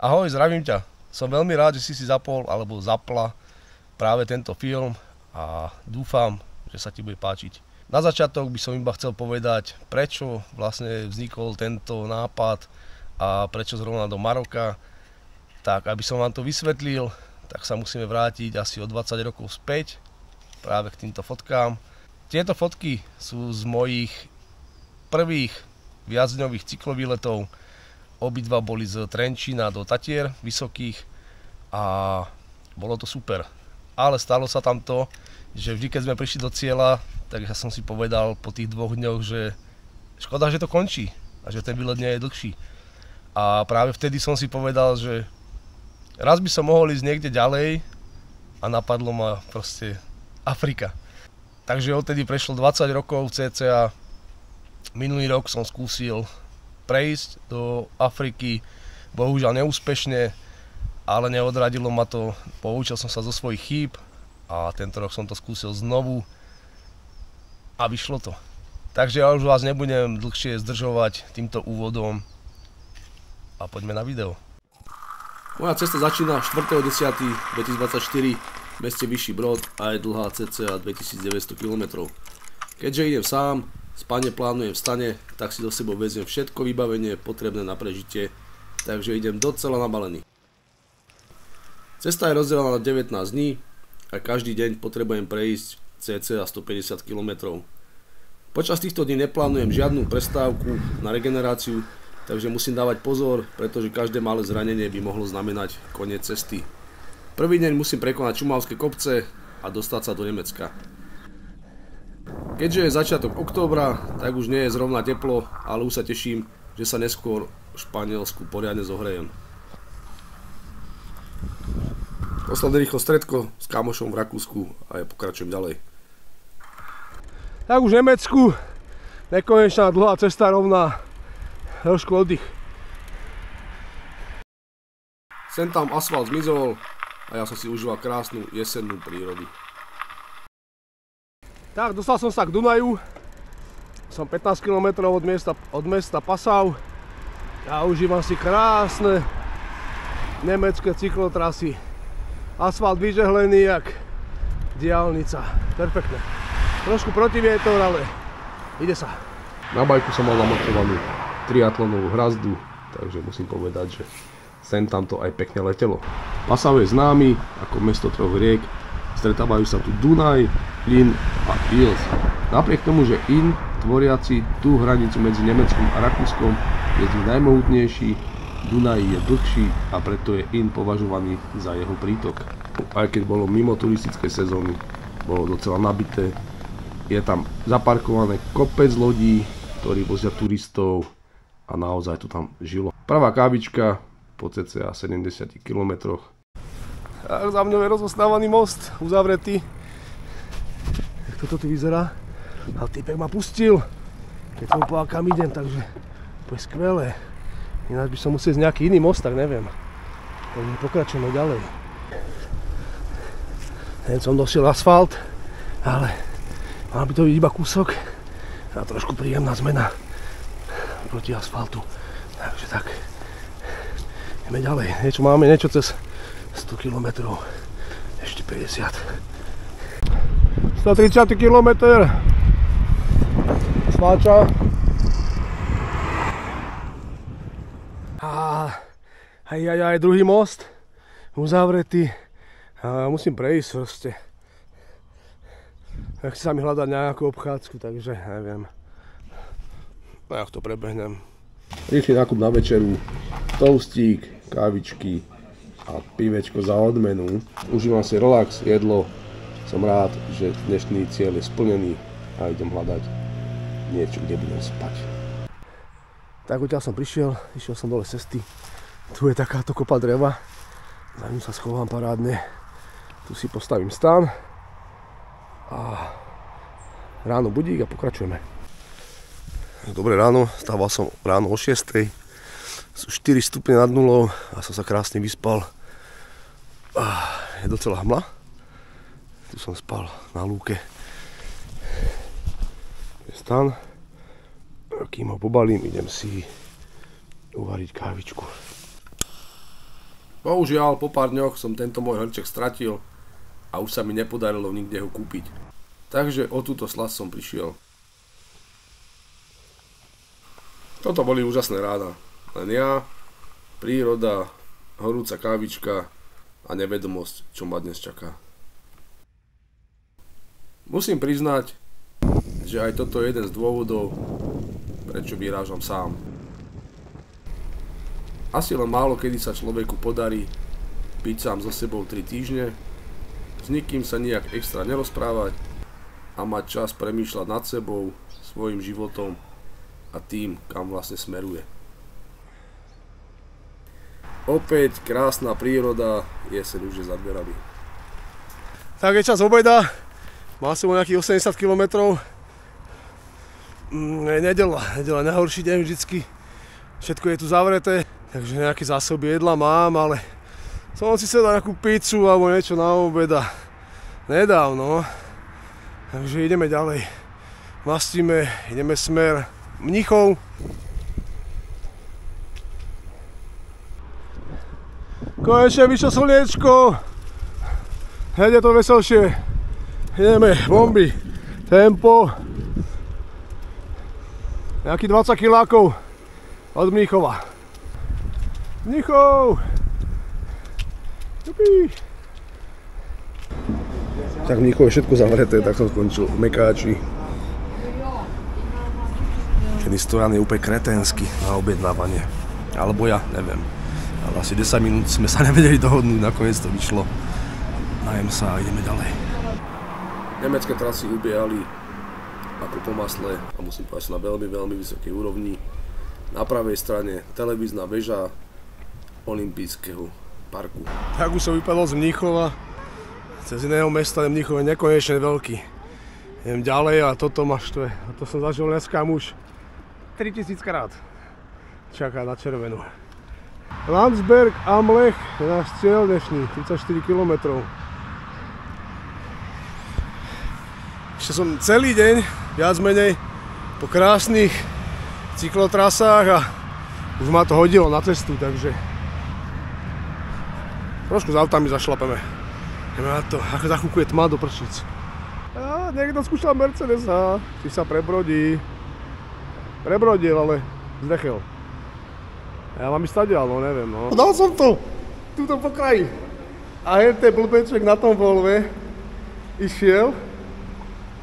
Ahoj, zdravím ťa. Som veľmi rád, že si zapol alebo zapla práve tento film a dúfam, že sa ti bude páčiť. Na začiatok by som iba chcel povedať, prečo vlastne vznikol tento nápad a prečo zrovna do Maroka. Tak, aby som vám to vysvetlil, tak sa musíme vrátiť asi o 20 rokov späť práve k týmto fotkám. Tieto fotky sú z mojich prvých viacdňových cyklovýletov. Obidva boli z Trenčína do Tatier vysokých a bolo to super. Ale stalo sa tam to, že vždy keď sme prišli do cieľa, tak ja som si povedal po tých 2 dňoch, že škoda, že to končí a že ten výlet nie je dlhší. A práve vtedy som si povedal, že raz by som mohol ísť niekde ďalej a napadlo ma proste Afrika. Takže odtedy prešlo 20 rokov cca. Minulý rok som skúsil prejsť do Afriky, bohužiaľ neúspešne, ale neodradilo ma to, poučil som sa zo svojich chýb a tento rok som to skúsil znovu a vyšlo to. Takže ja už vás nebudem dlhšie zdržovať týmto úvodom a poďme na video. Moja cesta začína 4.10.2024 v meste Vyšší Brod a je dlhá cca 2900 km. Keďže idem sám, spanie plánujem v stane, tak si do sebou vezmem všetko vybavenie potrebné na prežitie, takže idem docela nabalený. Cesta je rozdelená na 19 dní a každý deň potrebujem prejsť cca 150 km. Počas týchto dní neplánujem žiadnu prestávku na regeneráciu, takže musím dávať pozor, pretože každé malé zranenie by mohlo znamenať koniec cesty. Prvý deň musím prekonať Šumavské kopce a dostať sa do Nemecka. Keďže je začiatok októbra, tak už nie je zrovna teplo, ale už sa teším, že sa neskôr v Španielsku poriadne zohrejem. Posledné rýchlo stredko s kamošom v Rakúsku a ja pokračujem ďalej. Tak už v Nemecku, nekonečná dlhá cesta rovná trošku oddych. Sem tam asfalt zmizol a ja som si užíval krásnu jesennú prírodu. Tak, dostal som sa k Dunaju, som 15 km od mesta Passau a užívam si krásne nemecké cyklotrasy. Asfalt vyžehlený jak diaľnica, perfektné. Trošku protivietor, ale ide sa. Na bajku som mal namontovanú triatlonovú hrazdu, takže musím povedať, že sem tam to aj pekne letelo. Passau je známy ako mesto troch riek. Stretávajú sa tu Dunaj, Inn a Ilz. Napriek tomu, že Inn, tvoriaci tú hranicu medzi Nemeckom a Rakúskom, je z nich najmohutnejší, Dunaj je dlhší a preto je Inn považovaný za jeho prítok. Aj keď bolo mimo turistickej sezóny, bolo docela nabité. Je tam zaparkované kopec lodí, ktorí vozia turistov a naozaj to tam žilo. Prvá kávička po cca 70 km. Za mňou je rozostávaný most, uzavretý. Jak toto tu vyzerá. Ale týpek ma pustil, keď som povedal kam idem, takže to je skvelé. Ináč by som musel ísť nejaký iný most, tak neviem. Takže pokračujeme ďalej. Ten som dosiel asfalt, ale mal by to byť iba kúsok a trošku príjemná zmena proti asfaltu. Takže tak, ideme ďalej. Máme niečo cez 100 km, ešte 50. 130 km. Sváča. Aj druhý most. Uzavretý. Musím prejsť proste. Chci sa mi hľadať nejakú obchádzku, takže neviem. Jak to prebehnem. Rýchly nákup na večeru. Toastík, kávičky a pivečko za odmenu. Užívam si relax, jedlo. Som rád, že dnešný cieľ je splnený a idem hľadať niečo, kde budem spať. Tak odtiaľ som prišiel, išiel som dole cesty. Tu je takáto kopa dreva. Za ňu sa schovám parádne. Tu si postavím stan. A ráno budík a pokračujeme. Dobré ráno, stával som ráno o 6. Sú 4 stupne nad nulou a som sa krásne vyspal. Je docela hmla. Tu som spal na lúke. Je stan. Kým ho pobalím, idem si uvariť kávičku. Bohužiaľ, po pár dňoch som tento môj hrček stratil a už sa mi nepodarilo nikde ho kúpiť. Takže o túto slasť som prišiel. Toto boli úžasné rána. Len ja, príroda, horúca kávička a nevedomosť, čo ma dnes čaká. Musím priznať, že aj toto je jeden z dôvodov, prečo vyrážam sám. Asi len málo kedy sa človeku podarí byť sám so sebou 3 týždne, s nikým sa nijak extra nerozprávať a mať čas premýšľať nad sebou, svojim životom a tým, kam vlastne smeruje. Opäť krásna príroda, jeseň už je za dverami. Tak je čas obeda, má som nejakých 80 km. Nedeľa, najhorší deň vždycky, všetko je tu zavreté, takže nejaké zásoby jedla mám, ale som si chcel dať nejakú pizzu alebo niečo na obed a nedávno, takže ideme ďalej, mastíme, ideme smer Mnichov. Konečne vyšlo slniečko, hneď je to veselšie, ideme, bomby, tempo, nejakých 20 kilákov od Mníchova. Mníchov! Jupí! Tak Mníchov je všetko zavreté, tak som skončil v Mekáči. Kedy stojan je úplne kreténsky na objednávanie, alebo ja, neviem. Ale asi 10 minút sme sa nevedeli dohodnúť, nakoniec to vyšlo. Najem sa a ideme ďalej. Nemecké trasy ubiehali ako po masle a musím povedať na veľmi, veľmi vysokej úrovni. Na pravej strane televízna väža olympijského parku. Tak už som vypadol z Mníchova. Cez iného mesta je Mníchov nekonečne veľký. Idem ďalej a toto ma štve. A to som zažil dneska už 3000 krát. Čaká na červenú. Landsberg am Lech je náš cieľ dnešný, 34 km. Ešte som celý deň, viac menej, po krásnych cyklotrasách a už ma to hodilo na cestu, takže trošku s autami zašlapeme. Ideme na to, ako za chvíľku je tma do pršíc. A niekto skúšal Mercedesa, či sa prebrodí. Prebrodil, ale zdechel. Ja mám ísť stadiaľ, no neviem, no. Dal som to! Tuto po kraji. A hente blbeček na tom Volve išiel.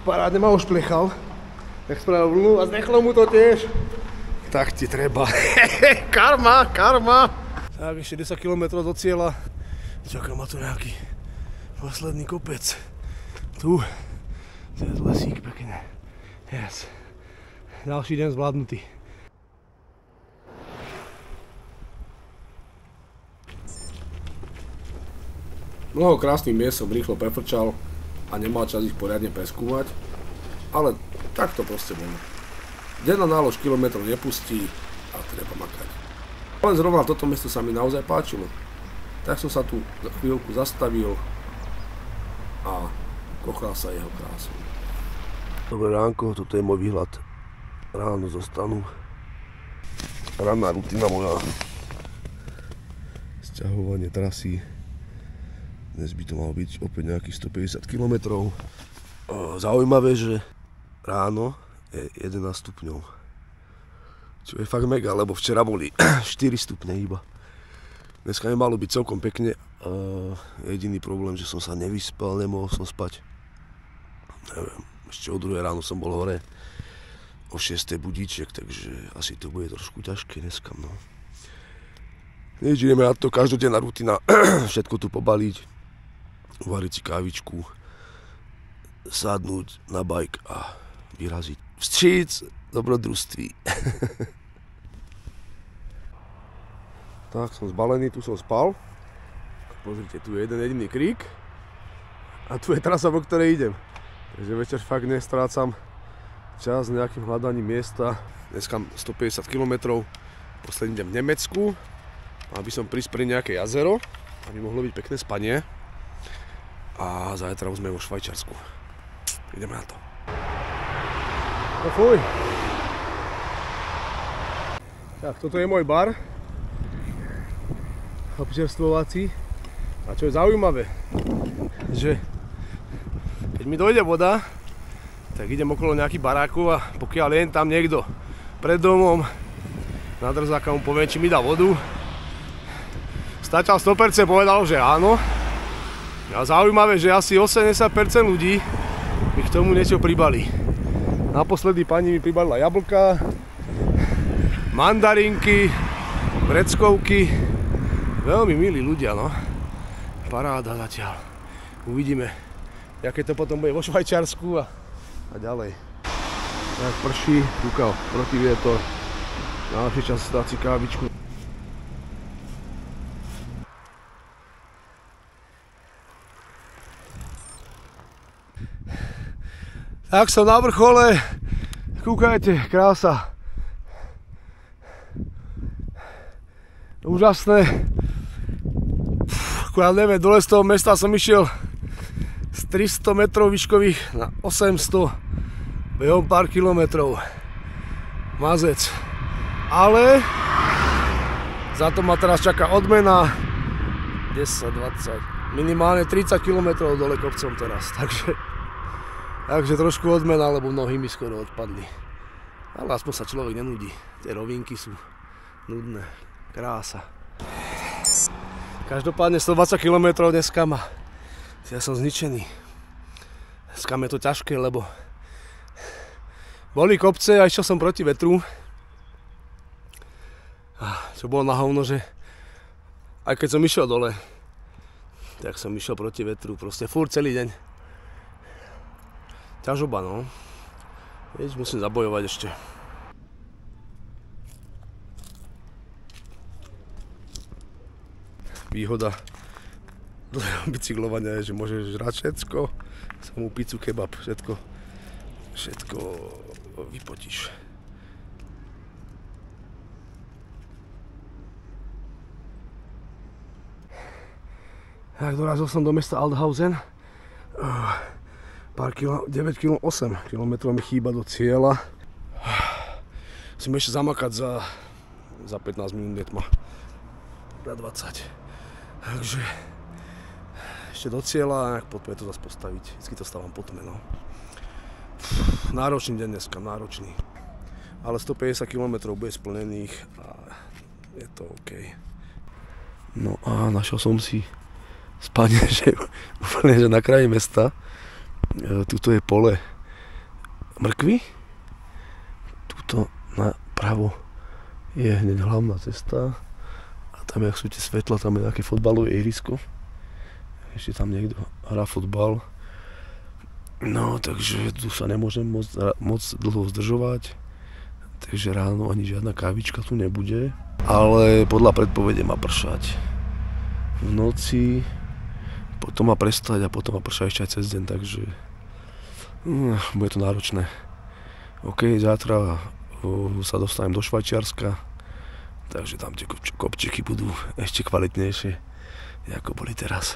Parádne ma ošplechal. Tak spravil vlnu a zdechlo mu to tiež. Tak ti treba. Karma, karma. Tak ešte 10 km do cieľa. Čaká ma tu nejaký posledný kopec. Tu. Cez lesík pekne. Yes. Ďalší deň zvládnutý. Mnoho krásnych miest som rýchlo prefrčal a nemal čas ich poriadne preskúmať, ale tak to proste bolo. Denná nálož kilometrov nepustí a treba makať. Ale zrovna toto mesto sa mi naozaj páčilo. Tak som sa tu za chvíľku zastavil a kochal sa jeho krásou. Dobré ránko, toto je môj výhľad. Ráno zostanú. Ranná rutina moja. Sťahovanie trasy. Dnes by to malo byť opäť nejakých 150 km. Zaujímavé, že ráno je 11 stupňov. Čo je fakt mega, lebo včera boli 4 stupne iba. Dneska nemalo byť celkom pekne. Jediný problém, že som sa nevyspal, nemohol som spať. Neviem, ešte o 2 ráno som bol hore. O 6 budíček, takže asi to bude trošku ťažké dneska, no. Nič, ideme na to, každodenná rutina, všetko tu pobaliť. Uvariť si kávičku, sadnúť na bike a vyraziť vstříc dobrodružství. Tak, som zbalený, tu som spal. Pozrite, tu je jeden jediný krík a tu je trasa, po ktorej idem. Takže večer fakt nestrácam čas nejakým hľadaním miesta. Dneska 150 km, posledný deň v Nemecku. Aby som prísť pri nejaké jazero, aby mohlo byť pekné spanie. A zajtra už sme vo Švajčiarsku. Ideme na to. No fuj. Tak, toto je môj bar. občerstvovací. A čo je zaujímavé, že keď mi dojde voda, tak idem okolo nejakých barákov a pokiaľ len tam niekto pred domom na drzáka mu poviem, či mi dá vodu. Stačal 100% povedal, že áno. A zaujímavé, že asi 80% ľudí mi k tomu niečo pribali. Naposledy pani mi pribalila jablka, mandarinky, vreckovky. Veľmi milí ľudia, no. Paráda zatiaľ. Uvidíme, aké to potom bude vo Švajčiarsku a ďalej. Tak prší, kúkal protivietor. Najlepší čas dať si kávičku. Tak som na vrchole, kúkajte, krása. Úžasné. Akurát neviem, dole z toho mesta som išiel z 300 metrov výškových na 800 behom pár kilometrov. Mazec. Ale za to ma teraz čaká odmena 10, 20, minimálne 30 km dole kopcom teraz, takže trošku odmena, lebo nohy mi skoro odpadli. Ale aspoň sa človek nenudí, tie rovinky sú nudné, krása. Každopádne 120 km dneska ma, ja som zničený. Dneska je to ťažké, lebo boli kopce a išiel som proti vetru. Čo bolo na hovno, že aj keď som išiel dole, tak som išiel proti vetru, proste furt celý deň. Ťažoba, no. Vieš, musím zabojovať ešte. Výhoda dlhého bicyklovania je, že môžeš žrať všetko, samú pizzu, kebab, všetko vypotíš. Tak dorazil som do mesta Althausen. 9 km, 8 km mi chýba do cieľa. Musím ešte zamakať za 15 minút je tma. Na 20. Takže ešte do cieľa a nejak poďme to zase postaviť. Vždycky to stávam po tme, no. Náročný deň dneska, náročný. Ale 150 km bude splnených a je to OK. No a našiel som si spanie, že úplne že na kraji mesta. Tuto je pole mrkvy. Tuto napravo je hneď hlavná cesta. A tam, jak sú tie svetla, tam je nejaké fotbalové ihrisko. Ešte tam niekto hrá fotbal. No, takže tu sa nemôžem moc dlho zdržovať. Takže ráno ani žiadna kávička tu nebude. Ale podľa predpovede má pršať. V noci potom má prestať a potom má pršať ešte aj cez deň, takže bude to náročné. OK, zajtra sa dostanem do Švajčiarska, takže tam tie kopčeky budú ešte kvalitnejšie, ako boli teraz.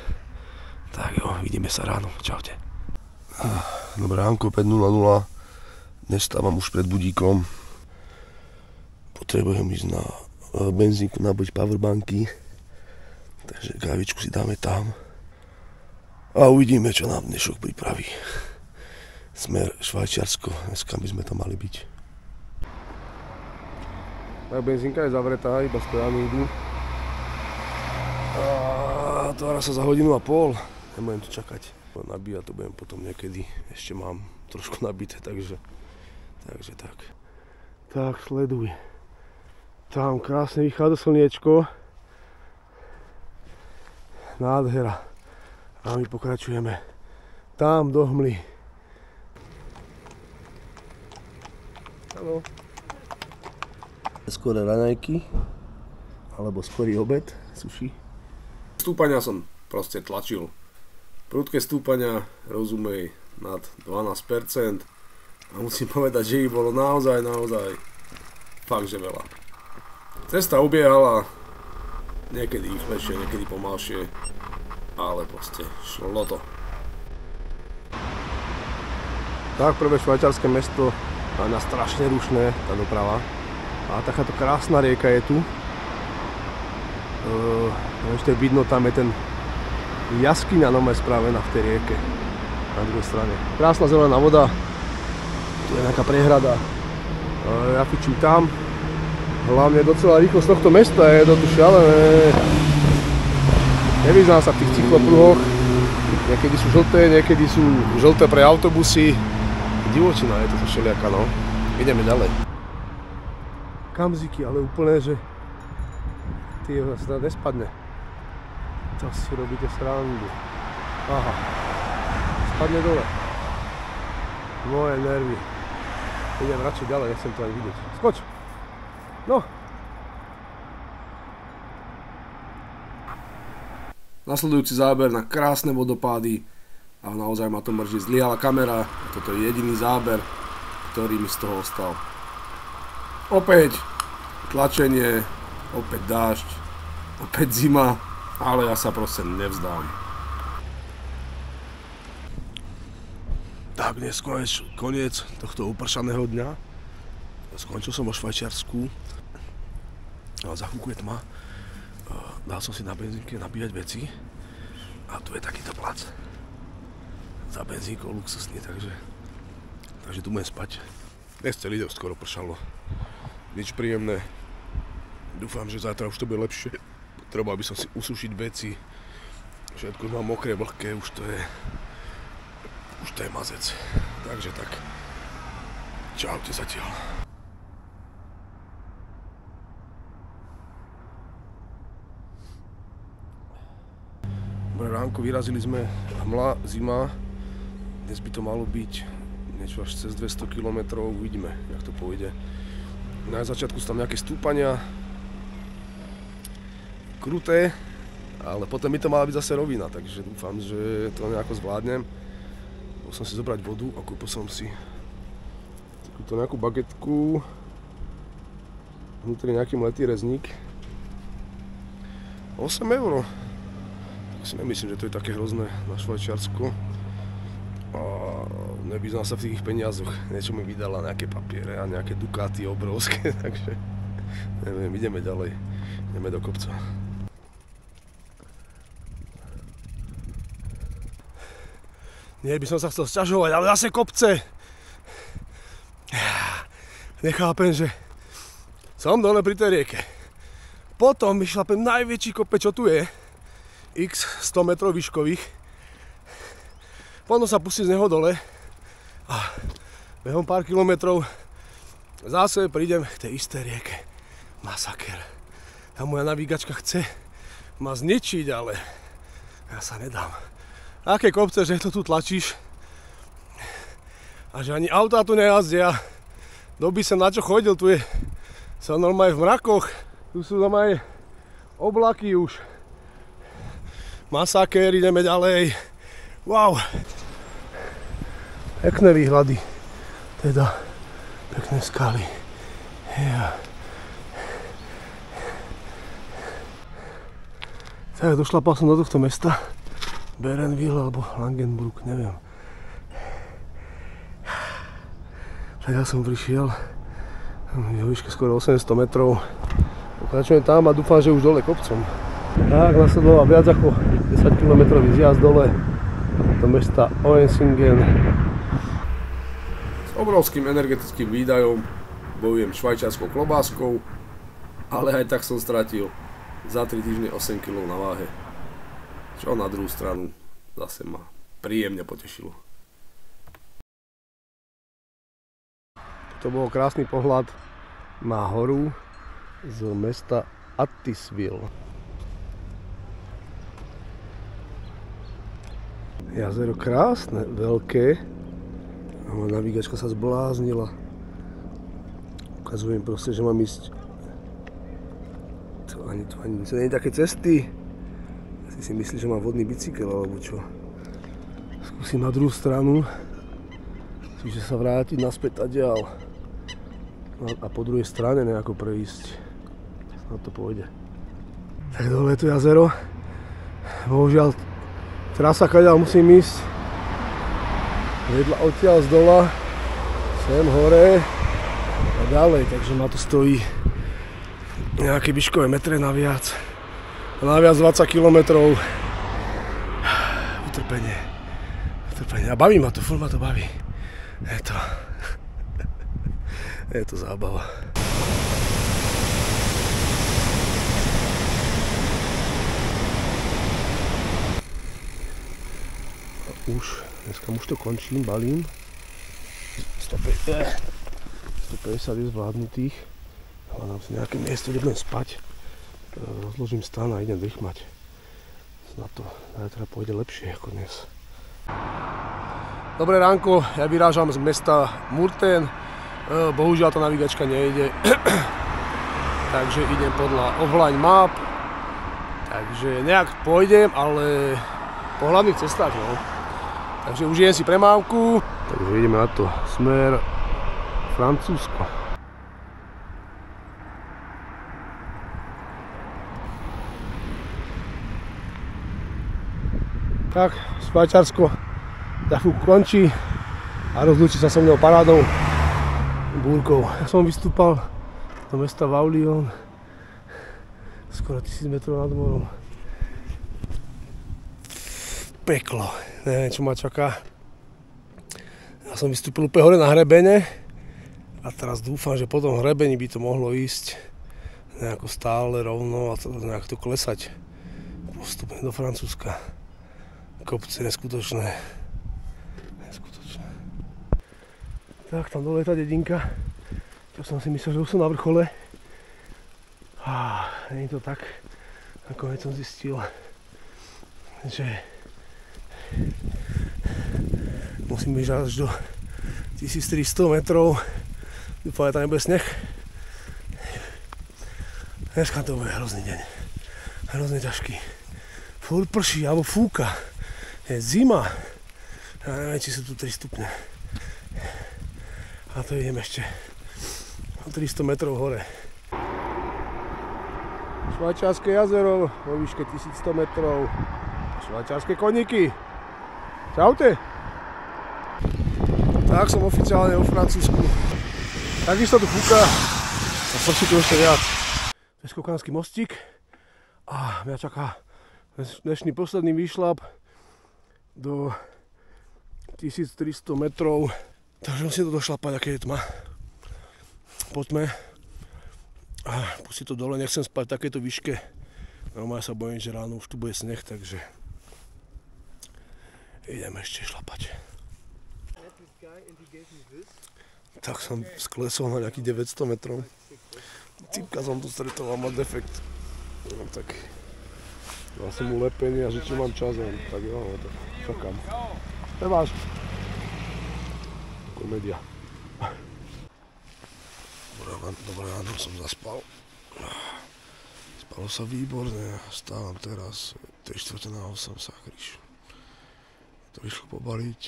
Tak jo, vidíme sa ráno, čaute. Dobré ránko, 5:00, nestávam už pred budíkom. Potrebujem ísť na benzínku nabiť powerbanky, takže kávičku si dáme tam. A uvidíme, čo nám dnešok pripraví. Smer Švajčiarsko, dneska by sme tam mali byť. Tak benzínka je zavretá, iba stojany idú. A otvára sa za 1,5 hodiny. Nebudem tu čakať. Nabíjať to budem potom niekedy. Ešte mám trošku nabité, takže tak. Tak, sleduj. Tam krásne vychádza slniečko. Nádhera. A my pokračujeme tam do hmly. Haló. Skôr raňajky, alebo skorý obed, sushi. Stúpania som proste tlačil. Prudké stúpania, rozumej, nad 12%. A musím povedať, že ich bolo naozaj fakt, že veľa. Cesta ubiehala, niekedy rýchlejšie, niekedy pomalšie. Ale proste šlo to. Tak prvé švajčiarske mesto, na strašne rušné tá doprava. A takáto krásna rieka je tu. ešte vidno, tam je ten jaskyňa spravená v tej rieke na druhej strane. Krásna zelená voda, tu je nejaká priehrada. Ja fičím tam, hlavne docela rýchlo z tohto mesta, je to tu šialené. Nevyznám sa v tých cyklopruhoch, niekedy sú žlté pre autobusy. Divočina je to všelijaká, no. Ideme ďalej. Kamziky, ale úplne, že sa nespadne. To si robíte srandu. Aha. Spadne dole. Moje nervy. Idem radšej ďalej, nechcem to ani vidieť. Skoč! No! Nasledujúci záber na krásne vodopády a naozaj ma to mrzí. Zlyhala kamera, toto je jediný záber, ktorý mi z toho ostal. Opäť tlačenie, opäť dážď, opäť zima, ale ja sa proste nevzdám. Tak dnes koniec tohto upršaného dňa. Skončil som vo Švajčiarsku, ale za chvíľku je tma. Dal som si na benzínke nabíjať veci a tu je takýto plac. Za benzínkou luxusný, takže tu budem spať. Dnes celý deň skoro pršalo. Nič príjemné. Dúfam, že zajtra už to bude lepšie. Treba by som si usušiť veci. Všetko mám mokré, vlhké, už to je mazec. Takže tak. Čaute zatiaľ. Dobre ránko, vyrazili sme, hmla, zima. Dnes by to malo byť niečo až cez 200 km, uvidíme, jak to pôjde. Na začiatku sú tam nejaké stúpania, kruté, ale potom by to mala byť zase rovina, takže dúfam, že to nejako zvládnem. Bol som si zobrať vodu a kúpil som si takúto nejakú bagetku, vnútri nejaký mletý rezník. 8 €. Tak si nemyslím, že to je také hrozné na Švajčiarsku. A nevyznám sa v tých peniazoch. Niečo mi vydala, nejaké papiere a nejaké dukáty obrovské, takže neviem, ideme ďalej. Ideme do kopca. Nie by som sa chcel sťažovať, ale zase kopce. Nechápem, že som dole pri tej rieke. Potom vyšlapem najväčší kopec, čo tu je. X 100 metrov výškových. Potom sa pustím z neho dole. A behom pár kilometrov zase prídem k tej istej rieke. Masaker. Tá moja navigačka chce ma zničiť, ale ja sa nedám. Aké kopce, že to tu tlačíš a že ani autá tu nejazdia. Doby som na čo chodil, tu je som normálne v mrakoch, tu sú normálne oblaky už. Masaker, ideme ďalej. Wow. Pekné výhľady, teda pekné skaly. Ja. Tak došlapal som do tohto mesta. Berenville alebo Langenbrück, neviem. Tak ja som prišiel, je výške skoro 800 metrov. Pokračujem tam a dúfam, že už dole kopcom. Tak nasledoval viac ako 10 km zjazd dole do mesta Oensingen. S obrovským energetickým výdajom bojujem švajčiarskou klobáskou, ale aj tak som stratil za 3 týždne 8 kg na váhe. Čo na druhú stranu zase ma príjemne potešilo. To bol krásny pohľad na horu z mesta Attisville. Jazero krásne, veľké. A moja navigačka sa zbláznila. Ukazujem proste, že mám ísť. To ani nie je také cesty. Si myslíš, že mám vodný bicykel alebo čo? Skúsim na druhú stranu, čiže sa vrátiť naspäť tadiaľ a po druhej strane nejako prejsť. Snad to pôjde. Tak dole je to jazero. Bohužiaľ trasa, kadiaľ musím ísť. Vedľa odtiaľ z dola sem hore a ďalej, takže ma to stojí nejaké výškové metre naviac. Naviac 20 km. Utrpenie. A baví ma to, furt ma to baví. Je to zábava. Dneska už to končím, balím. 150 je zvládnutých. Hľadám si nejaké miesto, kde budem spať. Rozložím stan a idem dýchmať. Na to zajtra pôjde lepšie ako dnes. Dobré ránko, ja vyrážam z mesta Murten. Bohužiaľ tá navigačka nejde. Takže idem podľa offline map. Takže nejak pôjdem, ale po hlavných cestách, no. Takže užijem si premávku. Takže ideme na to. Smer Francúzsko. Tak, Švajčiarsko za chvíľku končí a rozlúči sa so mnou parádou búrkou. Ja som vystúpal do mesta Vaulion, skoro 1000 metrov nad morom. Peklo, neviem čo ma čaká. Ja som vystúpil úplne hore na hrebene a teraz dúfam, že po tom hrebení by to mohlo ísť nejako stále rovno a nejak to klesať postupne do Francúzska. Kopce neskutočné. Tak, tam dole je tá dedinka. Čo som si myslel, že už som na vrchole. Nie je to tak. Nakoniec som zistil, že musím ísť až do 1300 metrov. Dúfam, že tam nebude sneh. Dneska to bude hrozný deň. Hrozný ťažký. Furt prší, alebo fúka. Je zima. Ja neviem, či sú tu 3 stupne. A to idem ešte 300 metrov hore. Švajčiarske jazero vo výške 1100 metrov. Švajčiarske koníky. Čaute. Tak som oficiálne vo Francúzsku. Takisto tu fúka. A prší tu ešte viac. To je skokanský mostík. A mňa čaká dnešný posledný výšľap do 1300 metrov. Takže musím to došlapať, aké je tma. Poďme. Pustiť to dole, nechcem spať v takejto výške. Normálne sa bojím, že ráno už tu bude sneh, takže ideme ešte šlapať. Tak som sklesol na nejakých 900 metrov. Typka som tu stretol a má defekt. No tak dal som mu lepenie a že či mám čas, tak jo, tak čakám. Nemáš. Komédia. Dobré ráno, som zaspal. Spalo sa výborne, stávam teraz 7:45 sakryš. To vyšlo pobaliť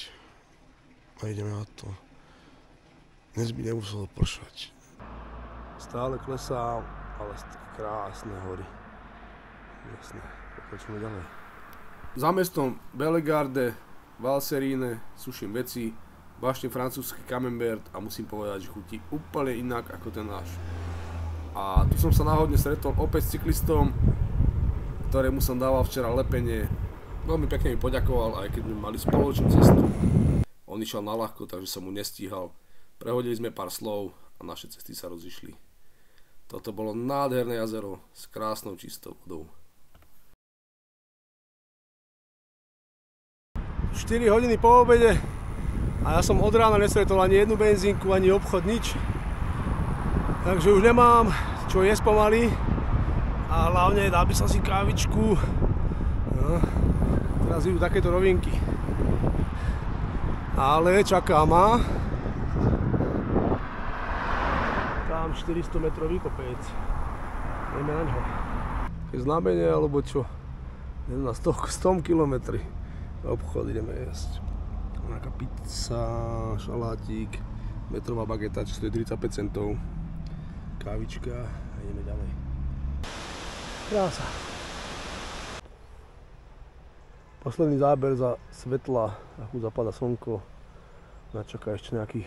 a ideme na to. Dnes by nemuselo pršať. Stále klesám, ale z také krásne hory. Jasné, pokračujeme ďalej. Za mestom Bellegarde, Valserine, suším veci, vážne francúzsky camembert a musím povedať, že chutí úplne inak ako ten náš. A tu som sa náhodne stretol opäť s cyklistom, ktorému som dával včera lepenie. Veľmi pekne mi poďakoval, aj keď sme mali spoločnú cestu. On išiel na ľahko, takže som mu nestíhal. Prehodili sme pár slov a naše cesty sa rozišli. Toto bolo nádherné jazero s krásnou čistou vodou. 4 hodiny po obede a ja som od rána nestretol ani jednu benzínku, ani obchod, nič. Takže už nemám čo jesť pomaly a hlavne dal by som si kávičku. No, teraz idú takéto rovinky. Ale čaká ma tam 400 metrový kopec. Ideme na ňo. Je znamenie alebo čo? Idem na 100 km. Obchod ideme jesť. Nejaká pizza, šalátik, metrová bageta, čo stojí 35 centov. Kávička a ideme ďalej. Krása. Posledný záber za svetla, ako zapadá slnko. Nás čaká ešte nejaký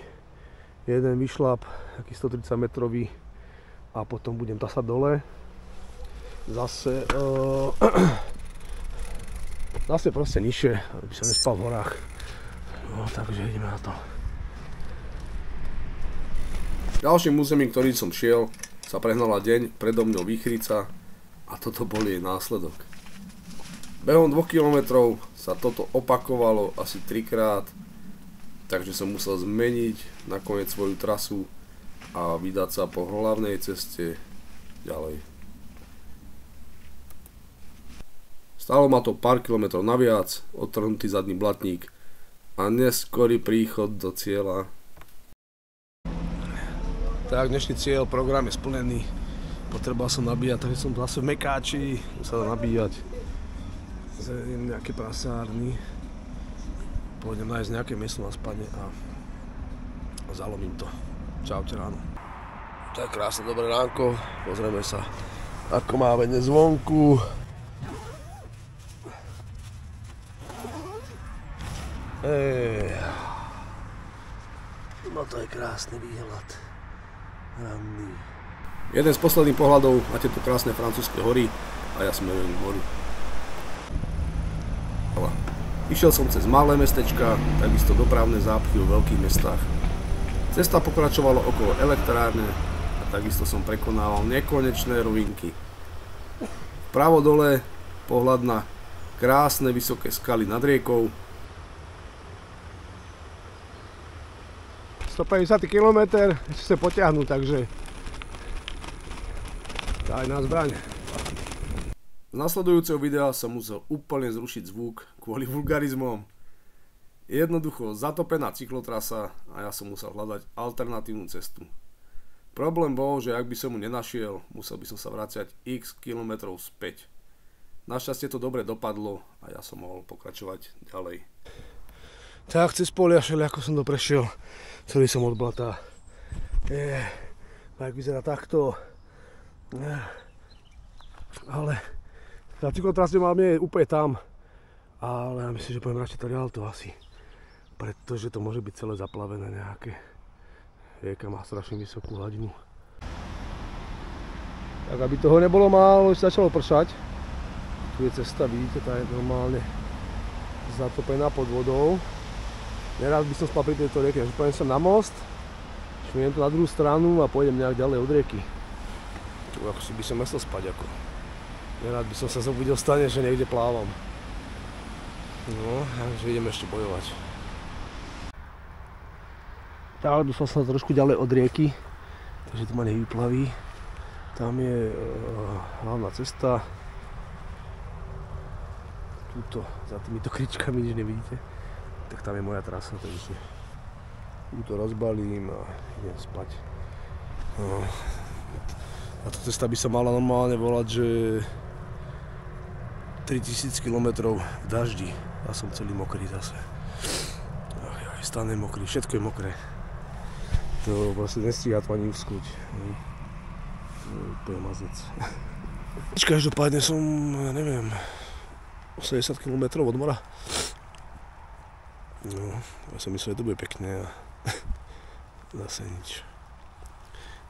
jeden vyšľap, taký 130 metrový a potom budem tasať dole. Zase proste nižšie, aby sa nespal v horách. No, takže ideme na to. Ďalším územím, ktorý som šiel, sa prehnala deň predo mňou výchrica a toto bol jej následok. Behom 2 kilometrov sa toto opakovalo asi 3-krát, takže som musel zmeniť nakoniec svoju trasu a vydať sa po hlavnej ceste ďalej. Stálo ma to pár kilometrov naviac, odtrhnutý zadný blatník a neskorý príchod do cieľa. Tak, dnešný cieľ, program je splnený. Potreboval som nabíjať, takže som zase v Mekáči, musel nabíjať. Zjedem nejaké prasárny. Pôjdem nájsť nejaké miesto na spanie a zalomím to. Čaute ráno. Tak krásne dobré ránko, pozrieme sa, ako máme dnes zvonku. No to je krásny výhľad. Ranný. Jeden z posledných pohľadov na tieto krásne francúzske hory a ja smerujem k moru. Išiel som cez malé mestečka, takisto dopravné zápchy vo veľkých mestách. Cesta pokračovala okolo elektrárne a takisto som prekonával nekonečné rovinky. Vpravo dole pohľad na krásne vysoké skaly nad riekou. 150 km, ešte sa potiahnu, takže daj na zbraň. Z nasledujúceho videa som musel úplne zrušiť zvuk kvôli vulgarizmom. Jednoducho zatopená cyklotrasa a ja som musel hľadať alternatívnu cestu. Problém bol, že ak by som mu nenašiel, musel by som sa vraciať x kilometrov späť. Našťastie to dobre dopadlo a ja som mohol pokračovať ďalej. Tak cez polia ako som to prešiel, celý som od blata. Tak vyzerá takto. Ale tá cyklotrasa nie je úplne tam. Ale ja myslím, že poviem radšej to Rialto asi. Pretože to môže byť celé zaplavené nejaké. Rieka má strašne vysokú hladinu. Tak aby toho nebolo málo, už začalo pršať. Tu je cesta, vidíte, tá je normálne zatopená pod vodou. Nerád by som spal pri tejto rieke, takže pôjdem som na most, šmiem to na druhú stranu a pôjdem nejak ďalej od rieky. Tu ako si by som musel spať ako. Nerád by som sa zobudil stane, že niekde plávam. No, takže ideme ešte bojovať. Ale by som sa trošku ďalej od rieky, takže to ma nevyplaví. Tam je hlavná cesta. Tuto, za týmito kričkami, nič nevidíte. Tak tam je moja trasa, takže to rozbalím a idem spať. No. A tá cesta by sa mala normálne volať, že 3000 km v daždi. Ja som celý mokrý zase. Stanem mokrý, všetko je mokré. To vlastne nestíha to ani uskúť. To je úplne mazec. Každopádne som, ja neviem, 80 km od mora. No, ja som myslel, že to bude pekné a zase nič.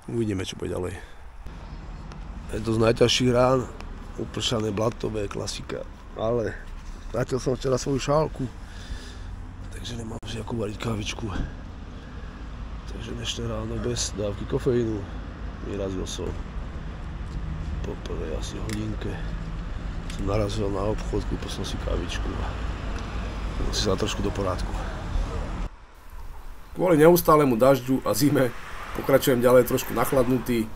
Uvidíme, čo bude ďalej. Je to z najťažších rán, upršané blatové, klasika, ale vrátil som včera svoju šálku, takže nemám žiadku variť kávičku. Takže dnešné ráno bez dávky kofeínu vyrazil som po prvej asi hodinke. Som narazil na obchod, kúpil som si kávičku a si sa trošku do porádku. Kvôli neustálemu dažďu a zime pokračujem ďalej trošku nachladnutý,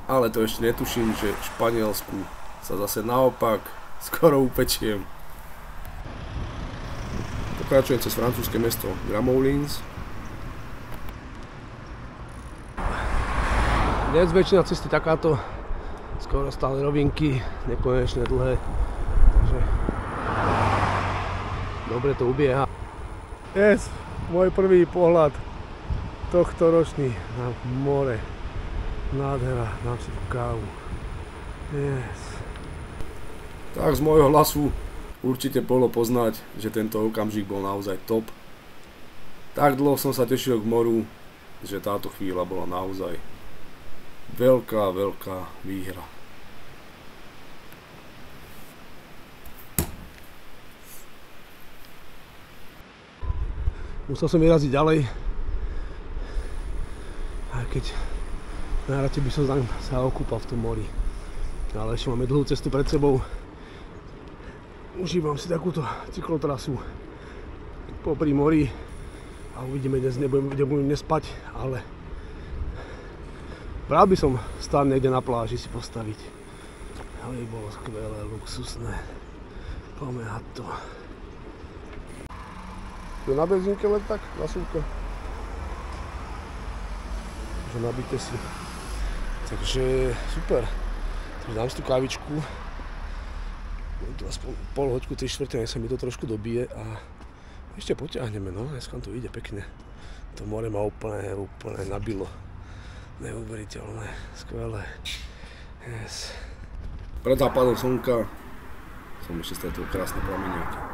ale to ešte netuším, že v Španielsku sa zase naopak skoro upečiem. Pokračujem cez francúzske mesto Gramoulins. Dnes väčšina cesty takáto, skoro stále rovinky, nekonečne dlhé, takže dobre to ubieha. Yes, môj prvý pohľad tohto ročný na more. Nádhera, dám si tu kávu. Yes. Tak z môjho hlasu určite bolo poznať, že tento okamžik bol naozaj top. Tak dlho som sa tešil k moru, že táto chvíľa bola naozaj veľká výhra. Musel som vyraziť ďalej. Aj keď najradšej by som sa okúpal v tom mori. Ale ešte máme dlhú cestu pred sebou. Užívam si takúto cyklotrasu popri mori. A uvidíme, kde budem nespať, ale rád by som stál niekde na pláži si postaviť. Ale by bolo skvelé, luxusné. Poďme na to. Tu na benzínke len tak, na súke. Takže nabíte si. Takže super. Takže dám si tú kávičku. Tu aspoň pol hoďku, 3/4, nech sa mi to trošku dobije a ešte potiahneme, no. Dneska to ide pekne. To more ma úplne nabilo. Neuveriteľné, skvelé. Yes. Pred západom slnka som ešte stretol krásne plameniaky.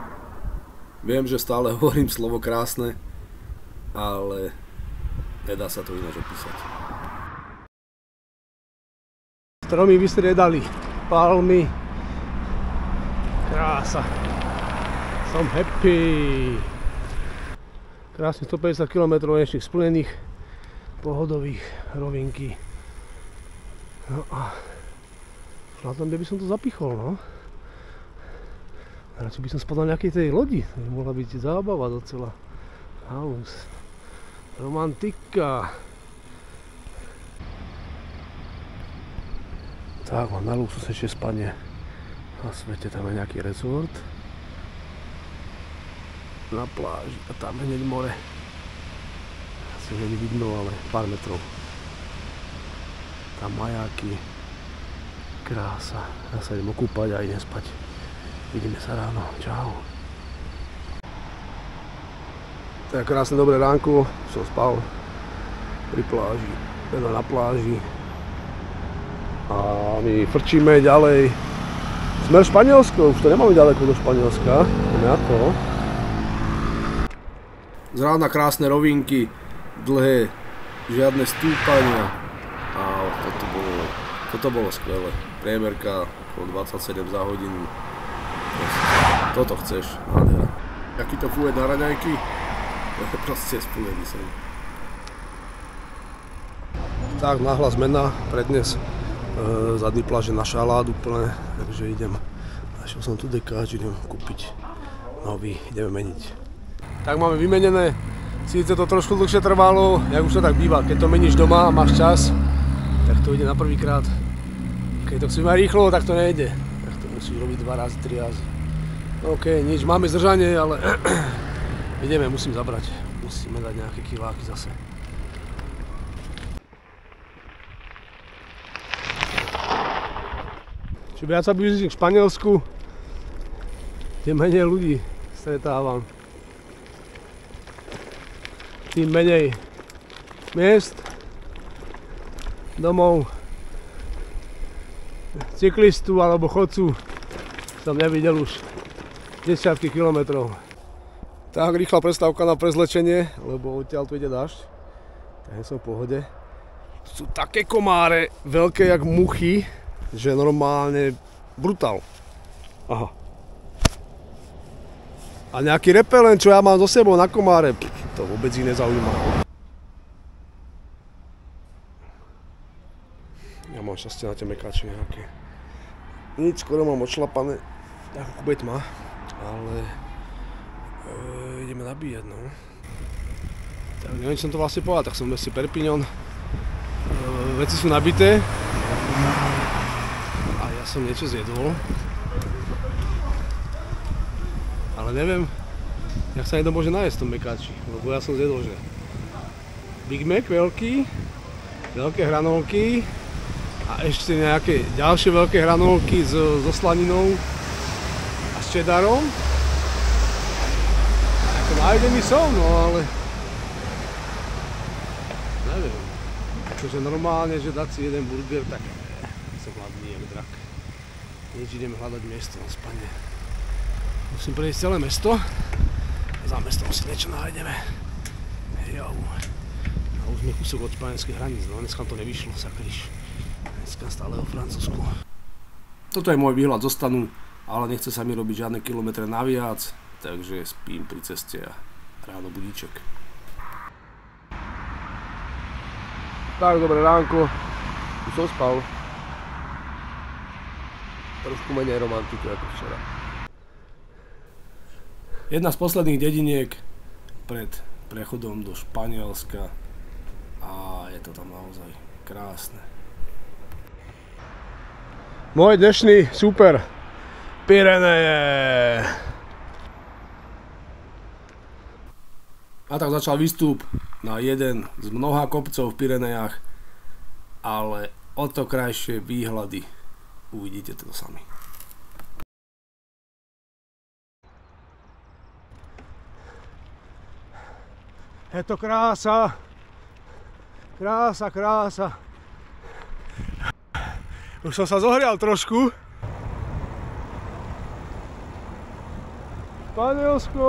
Viem, že stále hovorím slovo krásne, ale nedá sa to ináč opísať. Stromy vystriedali, palmy. Krása. Som happy. Krásne 150 km ešte splnených, pohodových, rovinky. No a na tom, kde by som to zapichol, no. Radšej by som spadal na nejakej tej lodi, to by mohla byť zábava docela. Halus. Romantika. Tak, mám na luxus ešte spanie na svete, tam je nejaký rezort. Na pláži a tam hneď more. Asi nie vidno, ale pár metrov. Tam majáky. Krása. Ja sa idem okúpať a idem spať. Vidíme sa ráno. Čau. Tak krásne dobré ránko. Som spal pri pláži. Teda na pláži. A my frčíme ďalej. Smer Španielsko. Už to nemáme ďaleko do Španielska. Ideme na to. Z rána krásne rovinky. Dlhé. Žiadne stúpania. A toto bolo skvelé. Priemerka okolo 27 za hodinu. Toto chceš, nádhera. Aký to fúet na raňajky? Proste spúlený som. Tak, náhla zmena pre dnes. Zadný pláž je na šalát úplne, takže idem. Našiel som tu dekáč, idem kúpiť nový, ideme meniť. Tak máme vymenené. Síce to trošku dlhšie trvalo, jak už to tak býva, keď to meníš doma a máš čas, tak to ide na prvýkrát. Keď to chceme rýchlo, tak to nejde. Tak to musíš robiť 2 razy, 3 razy. OK, nič, máme zdržanie, ale ideme, musím zabrať. Musíme dať nejaké kiláky zase. Čím viac sa blížim k Španielsku, tým menej ľudí stretávam. Tým menej miest, domov, cyklistu alebo chodcu som nevidel už desiatky kilometrov. Tak, rýchla prestávka na prezlečenie, lebo odtiaľ tu ide dážď. Tak som v pohode. Tu sú také komáre, veľké jak muchy, že normálne brutál. Aha. A nejaký repelent, čo ja mám so sebou na komáre, to vôbec ich nezaujíma. Ja mám šťastie na tie mekáče nejaké. Nič, skoro mám odšlapané, ako bude tma, ale ideme nabíjať, no. Tak neviem, čo som to vlastne povedal, tak som v meste Perpignan. Veci sú nabité. A ja som niečo zjedol. Ale neviem, jak sa niekto môže nájsť v tom mekáči, lebo ja som zjedol, že Big Mac veľký, veľké hranolky a ešte nejaké ďalšie veľké hranolky so slaninou a s čedarom. Ako nájdený som, no ale neviem, akože normálne, že dať si jeden burger, tak som hladný, jak drak. Nič, ideme hľadať miesto na spanie. Musím prejsť celé mesto. Za mestom si niečo nájdeme. Jo. A už sme kúsok od španielských hraníc, no dneska to nevyšlo, sakryš. Dneska stále o Francúzsku. Toto je môj výhľad zo stanu, ale nechce sa mi robiť žiadne kilometre naviac, takže spím pri ceste a ráno budíček. Tak, dobré ránko. Už som spal. Trošku menej romantiky ako včera. Jedna z posledných dediniek pred prechodom do Španielska a je to tam naozaj krásne. Môj dnešný super Pyreneje. A tak začal výstup na jeden z mnoha kopcov v Pyrenejach, ale o to krajšie výhľady. Uvidíte to sami. Je to krása. Krása, krása. Už som sa zohrial trošku. Španielsko!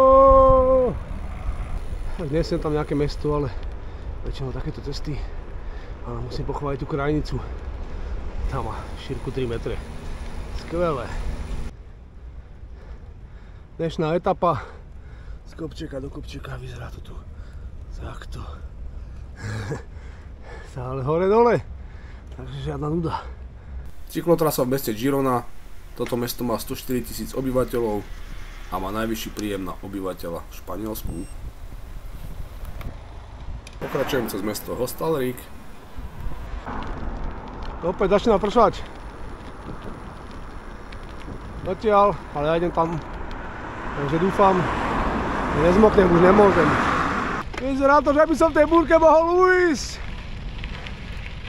Dnes som tam nejaké mesto, ale väčšinou takéto cesty. Ale musím pochváliť tú krajnicu. Tam má šírku 3 metre. Skvelé. Dnešná etapa z kopčeka do kopčeka. Vyzerá to tu takto. Stále hore dole. Takže žiadna nuda. Cyklotrasa v meste Girona. Toto mesto má 104 000 obyvateľov a má najvyšší príjem na obyvateľa v Španielsku. Pokračujem cez mesto Hostalric. Opäť začína pršať. Dotiaľ, ale ja idem tam. Takže dúfam, že nezmoknem, už nemôžem. Vyzerá to, že by som v tej búrke mohol ujsť.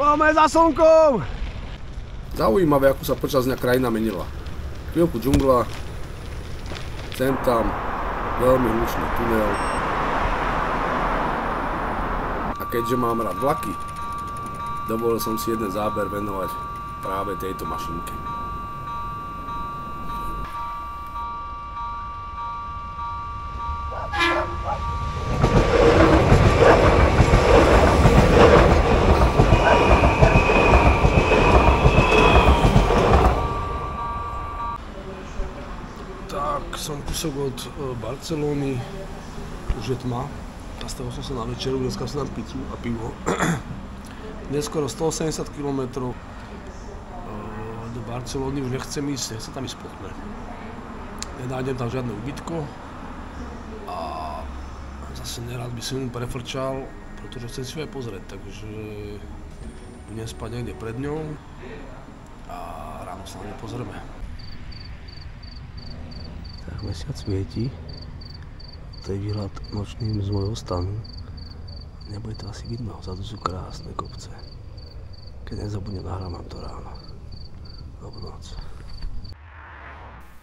Poďme za slnkom. Zaujímavé, ako sa počas dňa krajina menila. Chvíľku džungla, sem tam veľmi hlučný tunel. A keďže mám rád vlaky, dovolil som si jeden záber venovať práve tejto mašinke. Som kúsok od Barcelony, už je tma, nastavil som sa na večeru, dneska som dám pizzu a pivo. Dnes skoro 180 km do Barcelony, už nechcem tam ísť potme. Nenájdem tam žiadne ubytko a zase nerád by som mu prefrčal, pretože chcem si ho aj pozrieť, takže budem spať niekde pred ňou a ráno sa na ňu pozrieme. Tak mesiac svieti, to je výhľad nočným z môjho stanu. Nebude to asi vidno, vzadu sú krásne kopce. Keď nezabudnem, nahrám to ráno. Dobrú noc.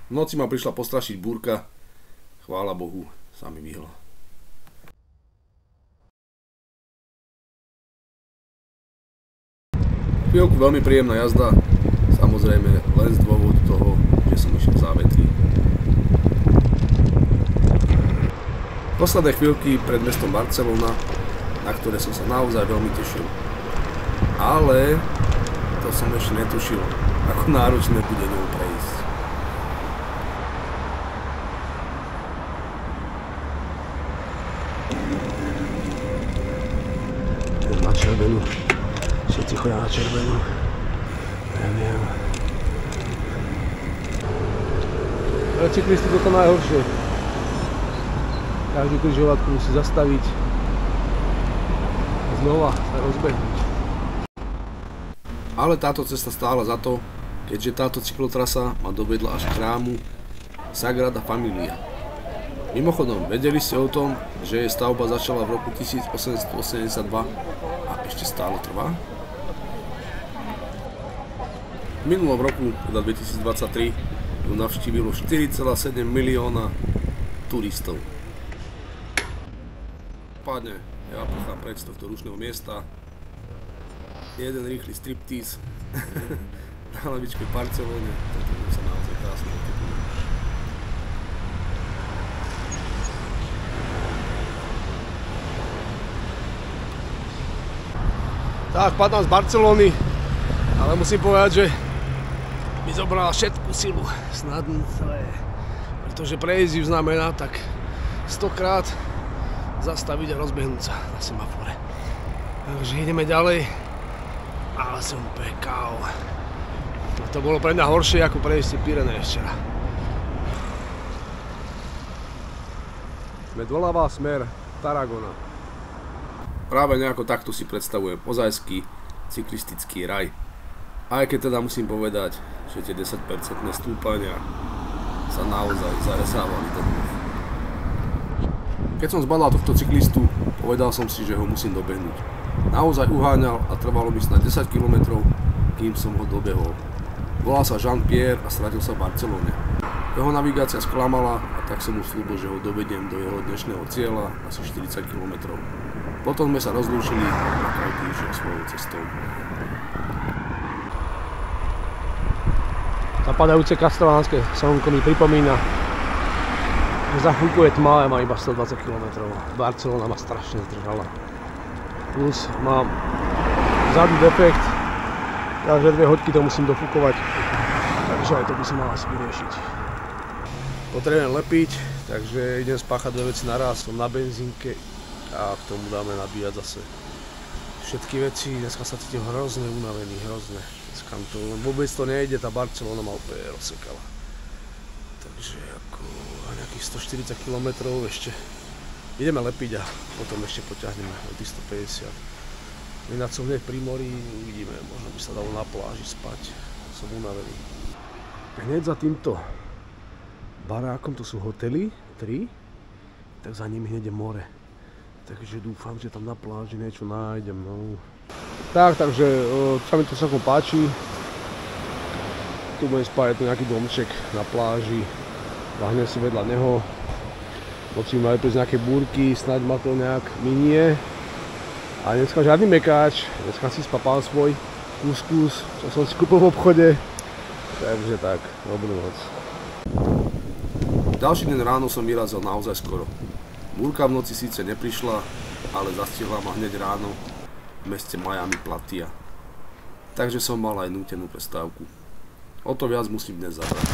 V noci ma prišla postrašiť búrka, chvála Bohu, sa mi vyhla. Chvíľku veľmi príjemná jazda, samozrejme len z dôvodu toho, že som išiel v závetrí. Posledné chvíľky pred mestom Barcelona, na ktoré som sa naozaj veľmi tešil. Ale to som ešte netušil, ako náročné bude ňou prejsť. Idem na červenú. Všetci chodia na červenú. Neviem. Pre cyklisty toto najhoršie. Každú križovatku musí zastaviť a znova sa rozbehnúť. Ale táto cesta stála za to, keďže táto cyklotrasa ma dovedla až k chrámu Sagrada Familia. Mimochodom, vedeli ste o tom, že jej stavba začala v roku 1882 a ešte stále trvá? V minulom roku, teda 2023, ju navštívilo 4,7 milióna turistov. Pádne, ja pochádzam preč z tohto rušného miesta. Jeden rýchly striptease na lavičke v Barcelone. Toto sa naozaj krásne otepilo. Tak, padám z Barcelony, ale musím povedať, že mi zobrala všetku silu. Snadné, pretože prejsť ju znamená tak 100-krát zastaviť a rozbehnúť sa na semafore. Takže ideme ďalej. Ale som úplne kávo. To bolo pre mňa horšie ako prejsť Pyreneje včera. Sme doľava smer Tarragona. Práve nejako takto si predstavujem ozajský cyklistický raj. Aj keď teda musím povedať, že tie 10% stúpania sa naozaj zaresávali do mňa. Keď som zbadal tohto cyklistu, povedal som si, že ho musím dobehnúť. Naozaj uháňal a trvalo mi snad 10 km, kým som ho dobehol. Volal sa Jean-Pierre a stratil sa v Barcelone. Jeho navigácia sklamala a tak som mu slúbil, že ho dovediem do jeho dnešného cieľa asi 40 km. Potom sme sa rozlúčili a každý išiel svojou cestou. Zapadajúce kastelánske slnko mi pripomína, že za chvíľku je tmavé, má iba 120 km. Barcelona ma strašne zdržala. Plus mám vzadu defekt, takže 2 hoďky to musím dofúkovať, takže aj to by som mal asi vyriešiť. Potrebujem lepiť, takže idem spáchať 2 veci naraz, som na benzínke a k tomu dáme nabíjať zase všetky veci. Dneska sa cítim hrozne unavený, hrozne. Dneska to vôbec to nejde, tá Barcelona ma úplne rozsekala. Takže ako nejakých 140 km ešte ideme lepiť a potom ešte poťahneme od 150. Ináč som hneď pri mori, uvidíme, možno by sa dalo na pláži spať, som unavený. Hneď za týmto barákom, to sú hotely, 3, tak za nimi hneď je more. Takže dúfam, že tam na pláži niečo nájdem, no. Takže sa mi to celkom páči. Tu budem spať, je tu nejaký domček na pláži, lahnem si vedľa neho. Noci majú prísť nejaké búrky, snáď ma to nejak minie. A dneska žiadny mekáč, dneska si spapal svoj kuskus, čo som si kúpil v obchode. Takže tak, dobrú noc. Ďalší deň ráno som vyrazil naozaj skoro. Búrka v noci síce neprišla, ale zastihla ma hneď ráno v meste Miami Platia. Takže som mal aj nútenú prestávku. O to viac musím dnes zabrať.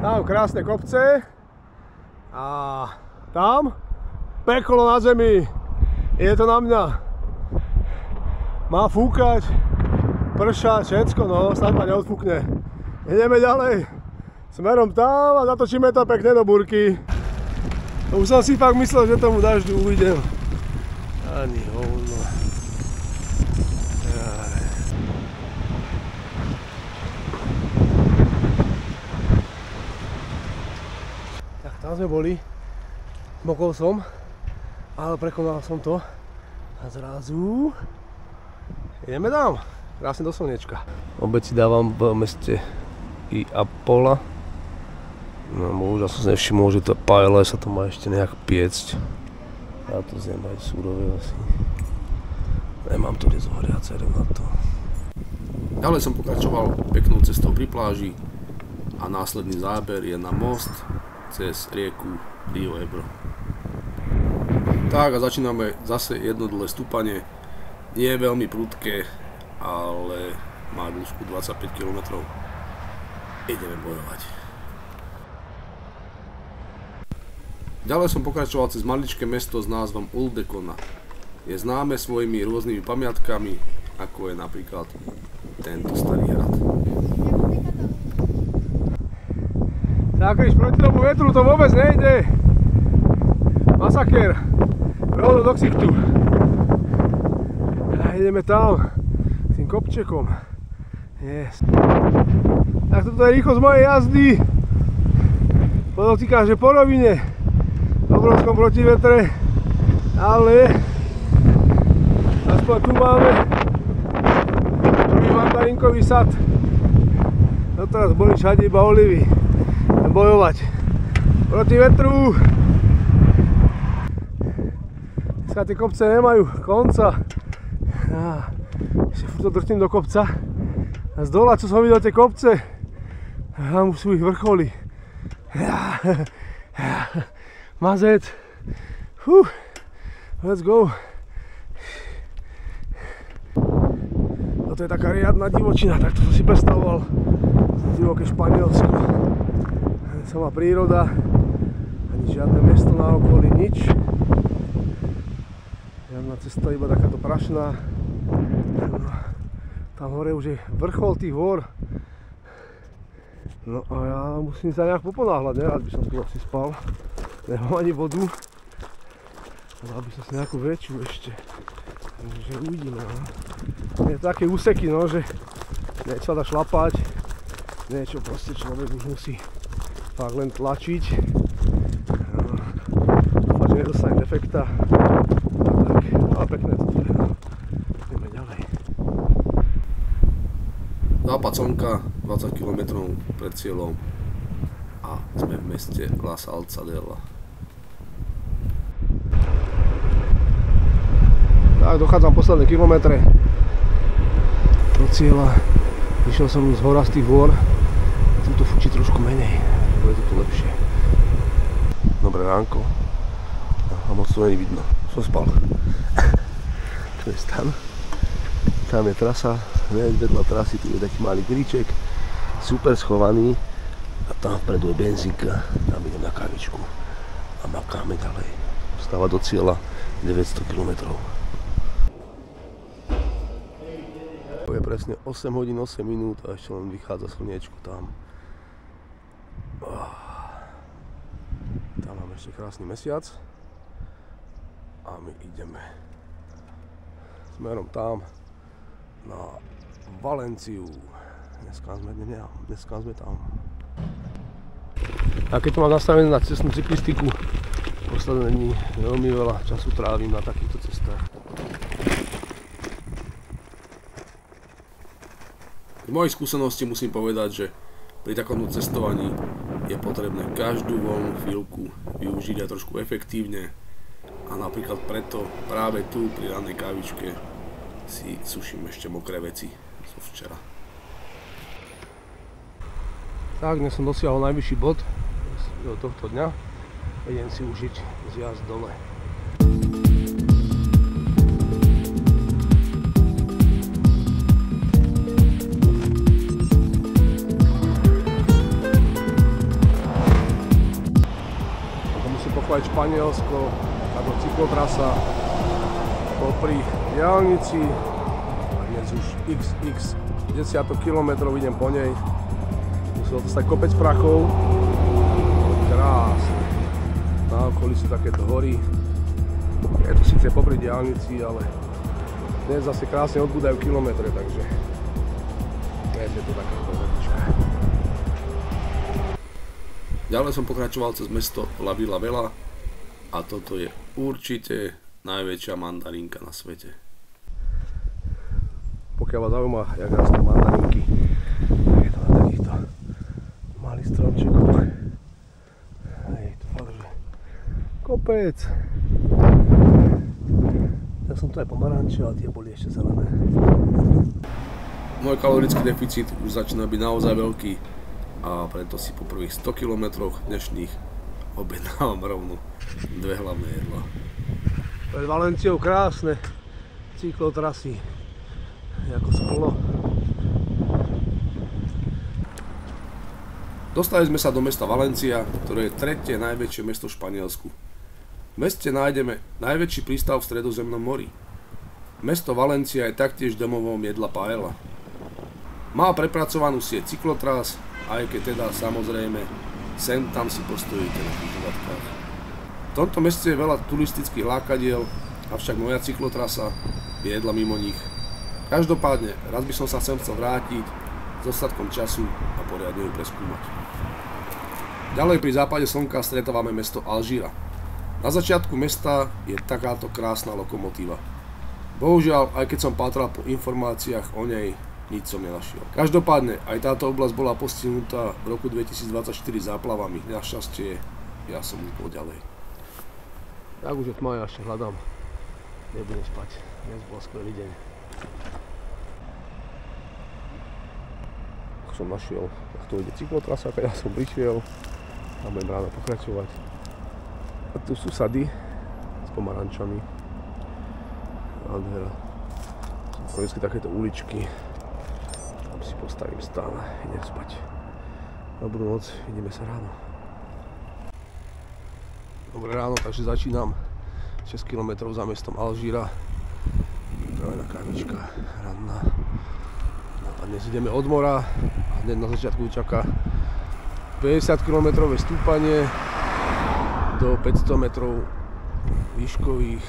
Tam krásne kopce a tam peklo na zemi. Je to na mňa. Má fúkať, pršať, všetko, no, snáď ma neodfúkne. Ideme ďalej, smerom tam a zatočíme to pekne do búrky. Už som si fakt myslel, že tomu dažďu uvidím. Ani hovno. Tak tam sme boli, mokol som, ale prekonal som to a zrazu ideme tam, krásne do slnečka. Obed si dávam v meste Appola. No bohužiaľ som si nevšimol, že to paella sa to má ešte nejak piecť. Ja to zjem aj súrové asi. Nemám to kde zohriať, serem na to. Ďalej som pokračoval peknou cestou pri pláži a následný záber je na most cez rieku Rio Ebro. Tak a začíname zase jedno dlhé stúpanie. Nie je veľmi prudké, ale má dĺžku 25 km. Ideme bojovať. Ďalej som pokračoval cez maličké mesto s názvom Ulldecona. Je známe svojimi rôznymi pamiatkami, ako je napríklad tento starý hrad. Zákriš, proti tomu vetru to vôbec nejde. Masaker. Rovno do ksichtu. Ideme tam, s tým kopčekom. Yes. Tak toto je rýchlosť mojej jazdy. Podotýkam, že po rovine, v obrovskom protivetre, ale aspoň tu máme prvý mandarinkový sad. Doteraz boli všade iba olivy. Bojovať proti vetru. Dneska tie kopce nemajú konca. Ešte furt to drtím do kopca a z dola, čo som videl tie kopce, tam sú ich vrcholy. Mazec, let's go. Toto to je taká riadna divočina, tak to som si predstavoval. Divoké Španielsko. Samá príroda, ani žiadne mesto na okolí, nič. Žiadna cesta, iba takáto prašná. Tam hore už je vrchol tých hôr. No a ja musím sa nejak poponáhľať, ne? Rád by som tu asi spal. Nemám ani vodu. Dal by som si nejakú väčšiu ešte. Takže uvidíme. Je to také úseky, no, že niečo sa dá šlapať. Niečo proste človek už musí fakt len tlačiť. Dúfam, že nedostane defekta. Tak, ale pekné to je. Ideme ďalej. Západ slnka, 20 km pred cieľom a sme v meste La Salzadella. Tak, dochádzam posledné kilometre do cieľa. Vyšiel som z horastých hôr. Chcem to fučiť trošku menej, bude to tu lepšie. Dobré ránko. A moc to není vidno. Som spal. Tu je stan. Tam je trasa. Vedľa trasy tu je taký malý gríček. Super schovaný. A tam vpredu je benzínka. Tam idem na kávičku. A makáme ďalej. Stáva do cieľa 900 km. Je presne 8 hodín 8 minút a ešte len vychádza slniečko tam. Tam máme ešte krásny mesiac a my ideme smerom tam na Valenciu. Dneska sme tam. A keď to mám nastavené na cestnú cyklistiku, posledné dni veľmi veľa času trávim na takýchto cestách. Z mojej skúsenosti musím povedať, že pri takomto cestovaní je potrebné každú voľnú chvíľku využiť aj trošku efektívne a napríklad preto práve tu pri ranej kávičke si suším ešte mokré veci zo včera. Tak, dnes som dosiahol najvyšší bod do tohto dňa. Idem si užiť zjazd dole. Španielsko, táto cyklotrasa popri diaľnici a dnes už xx desiatok kilometrov idem po nej. Musel dostať kopec prachov, krásne. Na okolí sú takéto hory, je to síce popri diaľnici, ale dnes zase krásne odbúdajú kilometre, takže dnes je to takáto vodička. Ďalej som pokračoval cez mesto La Vila Vela a toto je určite najväčšia mandarínka na svete. Pokiaľ vás zaujíma, jak rastú mandarínky, tak je to na takýchto malých stromčekoch. Je to fakt, že kopec. Ja som tu aj pomaranče, ale tie boli ešte zelené. Môj kalorický deficit už začína byť naozaj veľký a preto si po prvých 100 km dnešných objednávam rovno dve hlavné jedlá. Pred Valenciou krásne cyklotrasy, ako sklo. Dostali sme sa do mesta Valencia, ktoré je tretie najväčšie mesto v Španielsku. V meste nájdeme najväčší prístav v Stredozemnom mori. Mesto Valencia je taktiež domovom jedla paella. Má prepracovanú sieť cyklotrás, aj keď teda samozrejme sem tam si postojíte na križovatkách. V tomto meste je veľa turistických lákadiel, avšak moja cyklotrasa je jedla mimo nich. Každopádne, raz by som sa sem chcel vrátiť s dostatkom času a poriadne ju preskúmať. Ďalej pri západe slnka stretávame mesto Alžíra. Na začiatku mesta je takáto krásna lokomotíva. Bohužiaľ, aj keď som pátral po informáciách o nej, nič som nenašiel. Každopádne, aj táto oblasť bola postihnutá v roku 2024 záplavami. Našťastie, ja som bol ďalej. Tak už je tma, ja ešte hľadám. Nebudem spať. Dnes bol skvelý deň. Ak som našiel, ak to ide cyklotrasa, keď ja som prišiel a budem ráno pokračovať. A tu sú sady s pomarančami. Nádhera. Sú vždycky takéto uličky. postavím stále, idem spať. Dobrú noc, ideme sa ráno. Dobré ráno, takže začínam 6 km za mestom Alžíra. Pripravená kávička ranná. A dnes ideme od mora a hneď na začiatku čaká 50 km stúpanie do 500 metrov výškových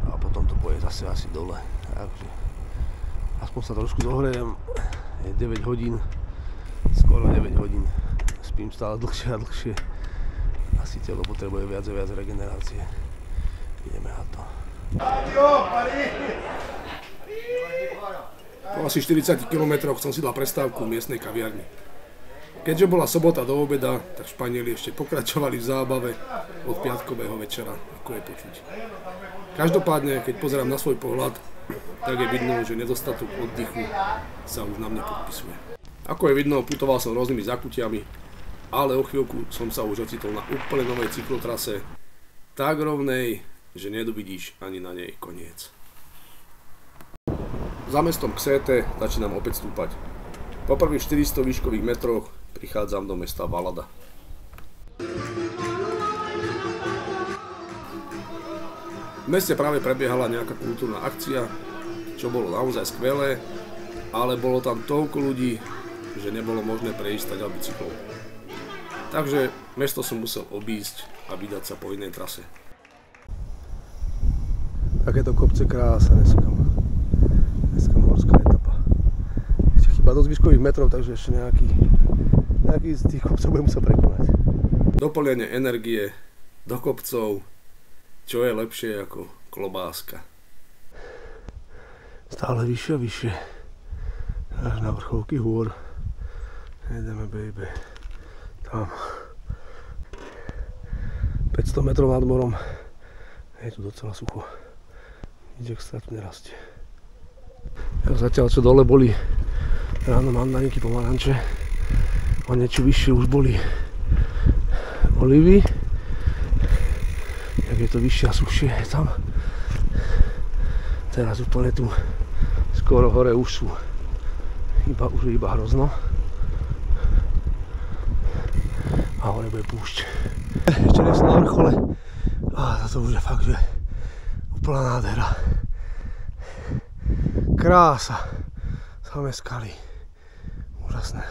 a potom to pôjde zase asi dole. Takže aspoň sa trošku zohrejem, je 9 hodín, skoro 9 hodín, spím stále dlhšie a dlhšie, asi telo potrebuje viac a viac regenerácie, ideme na to. Po asi 40 km som si dal prestávku v miestnej kaviarni. Keďže bola sobota do obeda, tak Španieli ešte pokračovali v zábave od piatkového večera, ako je počuť. Každopádne, keď pozerám na svoj pohľad, tak je vidno, že nedostatok oddychu sa už na mne podpisuje. Ako je vidno, putoval som rôznymi zákutiami, ale o chvíľku som sa už ocitol na úplne novej cyklotrase, tak rovnej, že nedovidíš ani na nej koniec. Za mestom Ksete začínam opäť stúpať. Po prvých 400 výškových metroch prichádzam do mesta Valada. V meste práve prebiehala nejaká kultúrna akcia, čo bolo naozaj skvelé, ale bolo tam toľko ľudí, že nebolo možné prejsť tak bicyklom. Takže mesto som musel obísť a vydať sa po inej trase. Takéto kopce krása dneska morská etapa. Ešte chýba dosť výškových metrov, takže ešte nejaký z tých kopcov budem musieť prekonať. Doplnenie energie do kopcov, čo je lepšie ako klobáska. Stále vyššie a vyššie. Až na vrcholky hôr. Jedeme, baby. Tam. 500 metrov nad morom. Je tu docela sucho. Nič extra tu nerastie. Zatiaľ čo dole boli ráno mandarinky, pomaranče, o niečo vyššie už boli olivy. Jak je to vyššie a suššie je tam. Teraz úplne tu skoro hore už sú iba hrozno. A hore bude púšť. Ešte nie som na vrchole. A toto už je fakt, že úplná nádhera. Krása. Samé skaly. Úžasné.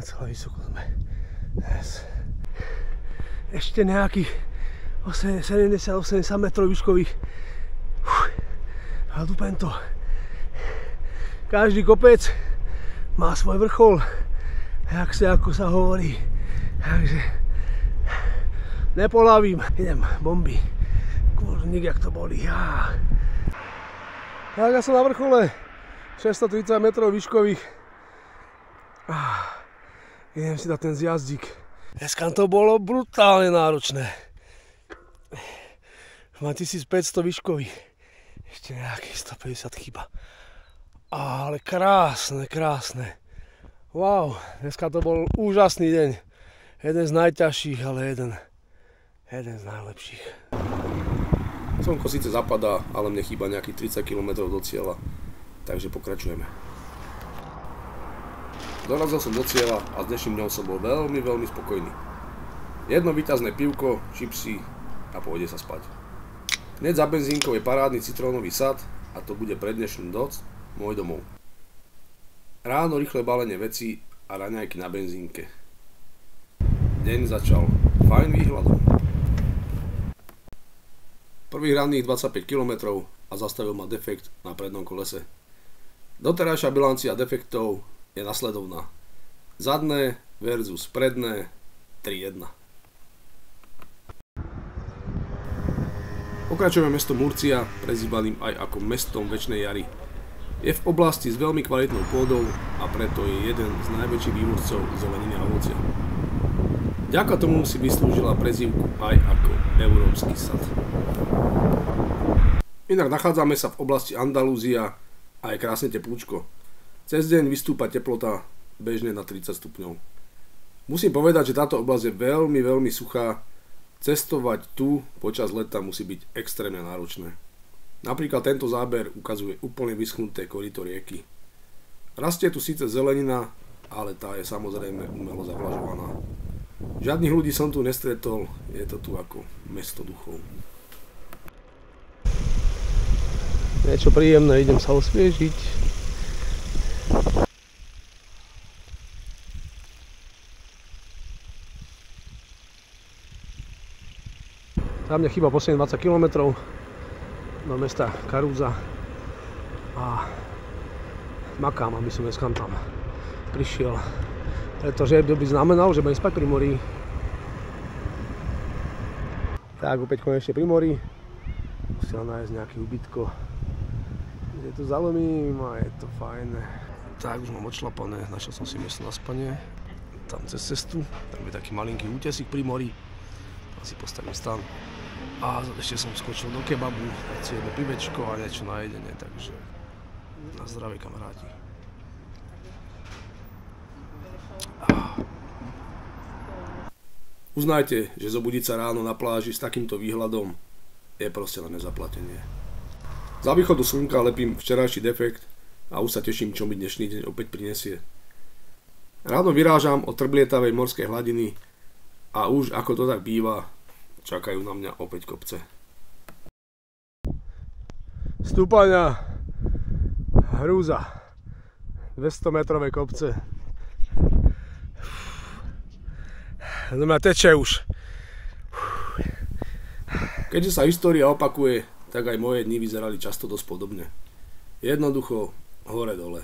Celé vysoko sme. Yes. Ešte nejakých 70-80 metrov výškových. A dúpem to. Každý kopec má svoj vrchol. Ako sa hovorí. Takže nepolavím. Idem bomby. Kurník, jak to bolí. Tak ja som na vrchole 630 metrov výškových. Idem si dať ten zjazdík. Dneska to bolo brutálne náročné. Mám 1500 výškových. Ešte nejakých 150 chýba. Ale krásne, krásne. Wow, dneska to bol úžasný deň. Jeden z najťažších, ale jeden z najlepších. Slnko síce zapadá, ale mne chýba nejakých 30 km do cieľa, takže pokračujeme. Dorazil som do cieľa a s dnešným dňom som bol veľmi, veľmi spokojný. Jedno víťazné pivko, čipsy a pôjde sa spať. Hneď za benzínkou je parádny citrónový sad a to bude pre dnešnú noc môj domov. Ráno rýchle balenie veci a raňajky na benzínke. Deň začal fajn výhľadom. Prvých ranných 25 km a zastavil ma defekt na prednom kolese. Doterajšia bilancia defektov je nasledovná. Zadné versus predné 3:1. Pokračujeme mestom Murcia, prezývaným aj ako mestom Večnej jary. Je v oblasti s veľmi kvalitnou pôdou a preto je jeden z najväčších vývozcov zeleniny a ovocia. Vďaka tomu si vyslúžila prezývku aj ako Európsky sad. Inak nachádzame sa v oblasti Andalúzia a je krásne teplúčko. Cez deň vystúpa teplota bežne na 30 stupňov. Musím povedať, že táto oblasť je veľmi, veľmi suchá. Cestovať tu počas leta musí byť extrémne náročné. Napríklad tento záber ukazuje úplne vyschnuté koryto rieky. Rastie tu síce zelenina, ale tá je samozrejme umelo zavlažovaná. Žiadnych ľudí som tu nestretol, je to tu ako mesto duchov. Niečo príjemné, idem sa osviežiť. Za mňa chýba posledných 20 km do mesta Karuza a makám, aby som dneska tam prišiel, pretože by znamenal, že budem spať pri mori. Tak, opäť konečne pri mori. Musel nájsť nejaké ubytko, kde tu zalomím a je to fajné. Tak, už mám odšlapané, našiel som si miesto na spanie, tam cez cestu, tam je taký malinký útesík pri mori, tam si postavím stan. A ešte som skočil do kebabu, dať si jedno pivečko a niečo na jedenie, takže na zdravie, kamaráti. Uznajte, že zobudiť sa ráno na pláži s takýmto výhľadom je proste na nezaplatenie. Za východu slnka lepím včerajší defekt a už sa teším, čo mi dnešný deň opäť prinesie. Ráno vyrážam od trblietavej morskej hladiny a už ako to tak býva, čakajú na mňa opäť kopce. Stúpania hrúza, 200 metrové kopce. No ma teče už. Keďže sa história opakuje, tak aj moje dni vyzerali často dosť podobne. Jednoducho hore-dole.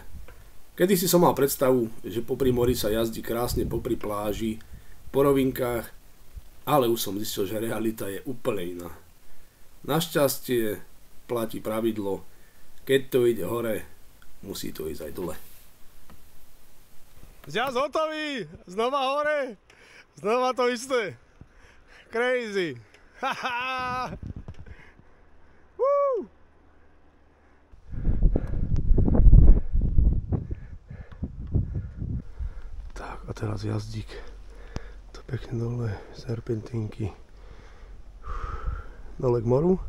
Kedysi som mal predstavu, že popri mori sa jazdí krásne popri pláži, po rovinkách, ale už som zistil, že realita je úplne iná. Našťastie platí pravidlo, keď to ide hore, musí to ísť aj dole. Zjazd hotový, znova hore, znova to isté. Crazy. Haha. Tak a teraz jazdík. To pekne dole, serpentínky. Dole k moru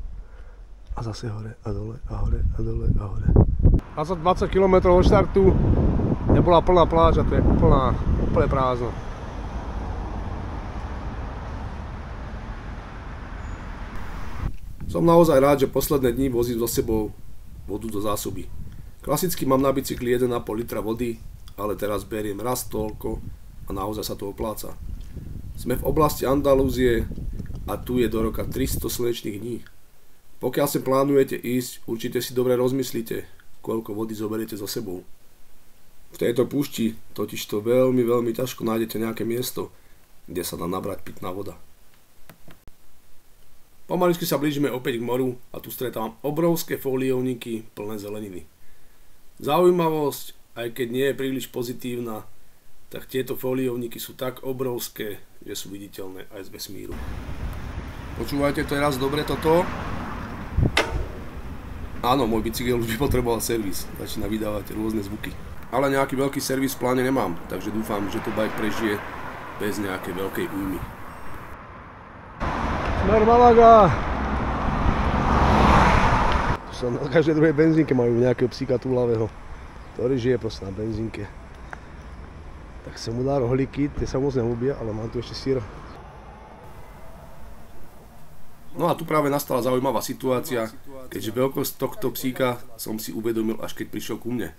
a zase hore a dole a hore a dole a hore. 20 km od štartu nebola plná pláž a to je úplne prázdno. Som naozaj rád, že posledné dni vozím so sebou vodu do zásoby. Klasicky mám na bicykli 1,5 litra vody, ale teraz beriem raz toľko a naozaj sa to opláca. Sme v oblasti Andalúzie a tu je do roka 300 slnečných dní. Pokiaľ sem plánujete ísť, určite si dobre rozmyslite, koľko vody zoberiete so sebou. V tejto púšti totižto veľmi ťažko nájdete nejaké miesto, kde sa dá nabrať pitná voda. Pomaličky sa blížime opäť k moru a tu stretávam obrovské foliovníky plné zeleniny. Zaujímavosť, aj keď nie je príliš pozitívna, tak tieto foliovníky sú tak obrovské, že sú viditeľné aj z vesmíru. Počúvajte teraz dobre toto. Áno, môj bicykel už by potreboval servis, začína vydávať rôzne zvuky. Ale nejaký veľký servis v pláne nemám, takže dúfam, že to bike prežije bez nejakej veľkej újmy. Smer Malaga. Tu sa na každej druhej benzínke majú nejakého psíka túlavého, ktorý žije proste na benzínke. Tak som mu dal rohlíky, tie sa moc neľúbia, ale mám tu ešte syr. No a tu práve nastala zaujímavá situácia, keďže veľkosť tohto psíka som si uvedomil, až keď prišiel ku mne.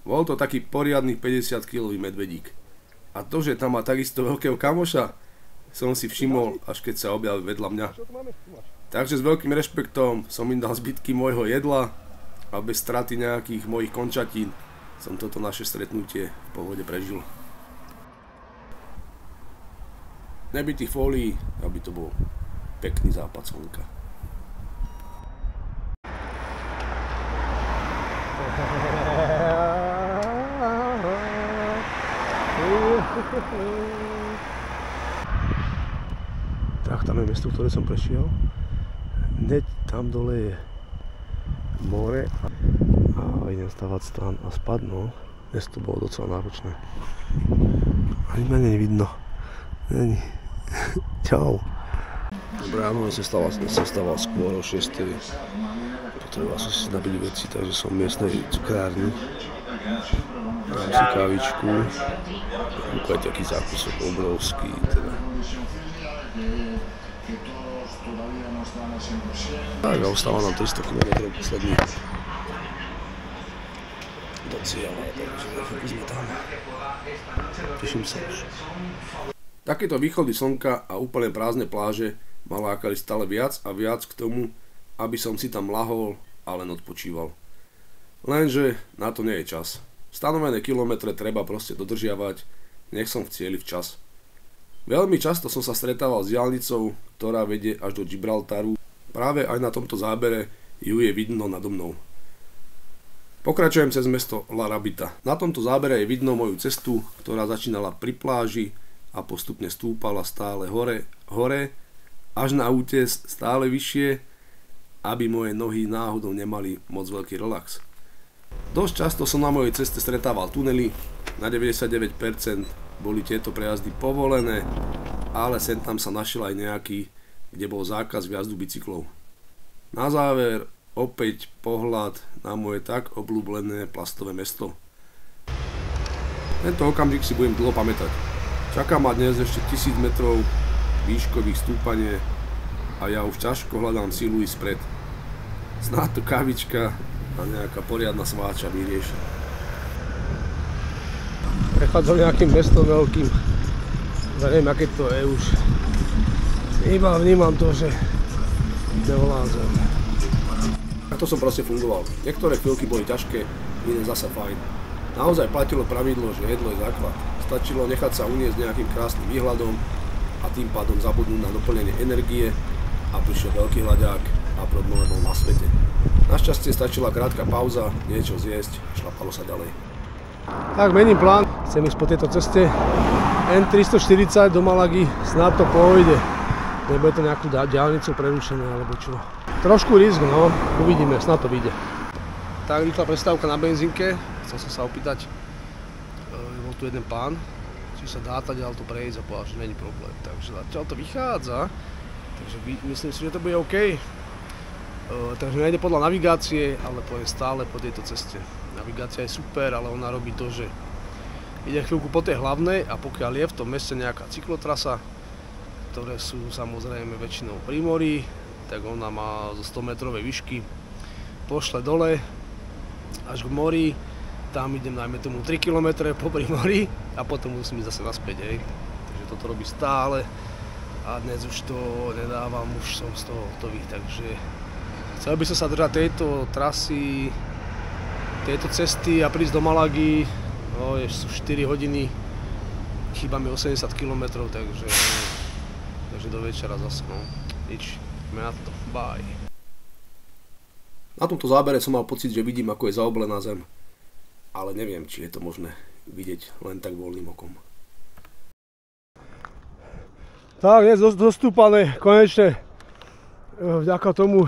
Bol to taký poriadny 50-kilový medvedík. A to, že tam má takisto veľkého kamoša, som si všimol, až keď sa objavil vedľa mňa. Takže s veľkým rešpektom som im dal zbytky môjho jedla a bez straty nejakých mojich končatín som toto naše stretnutie v pohode prežil. Nebitých fólií, aby to bol pekný západ slnka. Tak, tam je miesto, ktoré som prešiel. Hneď tam dole je more a idem stavať stan a spať, no. Dnes to bolo docela náročné. Ani ma nevidno. Není. Čau. Dobré ráno, som stával skôr o 6. Potreboval som si nabiť veci, takže som v miestnej cukrárni. Dám si kávičku. Úplne taký zákusok obrovský. Teda. Tak a ostáva nám 300 km posledný do cieľa, takže sme tam. Teším sa už. Takéto východy slnka a úplne prázdne pláže ma lákali stále viac a viac k tomu, aby som si tam lahol a len odpočíval. Lenže na to nie je čas. Stanovené kilometre treba proste dodržiavať, nech som v cieli včas. Veľmi často som sa stretával s diaľnicou, ktorá vedie až do Gibraltaru. Práve aj na tomto zábere ju je vidno nado mnou. Pokračujem cez mesto La Rabita. Na tomto zábere je vidno moju cestu, ktorá začínala pri pláži a postupne stúpala stále hore, až na útes stále vyššie, aby moje nohy náhodou nemali moc veľký relax. Dosť často som na mojej ceste stretával tunely, na 99% boli tieto prejazdy povolené, ale sem tam sa našiel aj nejaký, kde bol zákaz vjazdu bicyklov. Na záver opäť pohľad na moje tak obľúbené plastové mesto. Tento okamžik si budem dlho pamätať. Čaká ma dnes ešte 1000 metrov výškových stúpanie a ja už ťažko hľadám sílu ísť pred. Snáď to kávička a nejaká poriadna sváča vyrieši. Prechádzam nejakým mestom veľkým. Ja neviem, aké to je už. Iba vnímam to, že nevládzem. Takto som proste fungoval. Niektoré chvíľky boli ťažké, iné zasa fajn. Naozaj platilo pravidlo, že jedlo je základ. Stačilo nechať sa uniesť nejakým krásnym výhľadom a tým pádom zabudnúť na doplnenie energie a prišiel veľký hľadák a problém bol na svete. Našťastie stačila krátka pauza, niečo zjesť a šlapalo sa ďalej. Tak mením plán, chcem ísť po tejto ceste N340 do Malagy, snad to pôjde. Nebude to nejakú diaľnicu prerušené alebo čo. Trošku risk, no, uvidíme, snad to vyjde. Tak rýchla prestávka na benzínke, chcel som sa opýtať, bol tu jeden pán, či sa dá ďalej to prejsť a povedal, že není problém. Takže zatiaľ to vychádza, takže myslím si, že to bude OK. Takže nejde podľa navigácie, ale pôjdem stále po tejto ceste. Navigácia je super, ale ona robí to, že ide chvíľku po tej hlavnej a pokiaľ je v tom meste nejaká cyklotrasa, ktoré sú samozrejme väčšinou pri mori, tak ona má zo 100 metrovej výšky, pošle dole až k mori, tam idem najmä tomu 3 km popri mori a potom musím ísť zase naspäť, hej. Takže toto robí stále a dnes už to nedávam, už som z toho hotový, takže chcel by som sa držať tejto trasy, tejto cesty a prísť do Malagy, no sú 4 hodiny, chýba mi 80 km, takže do večera zase, no nič, ideme na to, bye. Na tomto zábere som mal pocit, že vidím, ako je zaoblená zem, ale neviem, či je to možné vidieť len tak voľným okom. Tak, je dostúpané, konečne, vďaka tomu,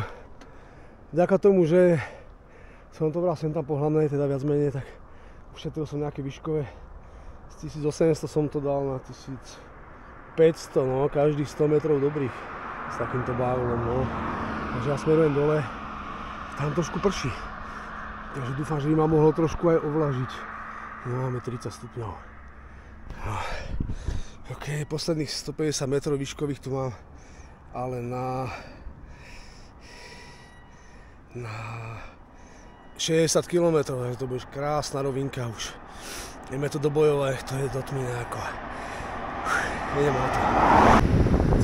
že som to bral sem tam po hlavnej, teda viac menej, tak ušetril som nejaké výškové. Z 1800 som to dal na 1500, no, každých 100 metrov dobrých s takýmto bávlom, no. Takže ja smerujem dole, tam trošku prší. Takže dúfam, že by ma mohlo trošku aj ovlažiť. No, máme 30 stupňov. No. OK, posledných 150 metrov výškových tu mám, ale na 60 km, takže to bude krásna rovinka už. Ideme to dobojovať, to je do tmy nejako. Ideme na to.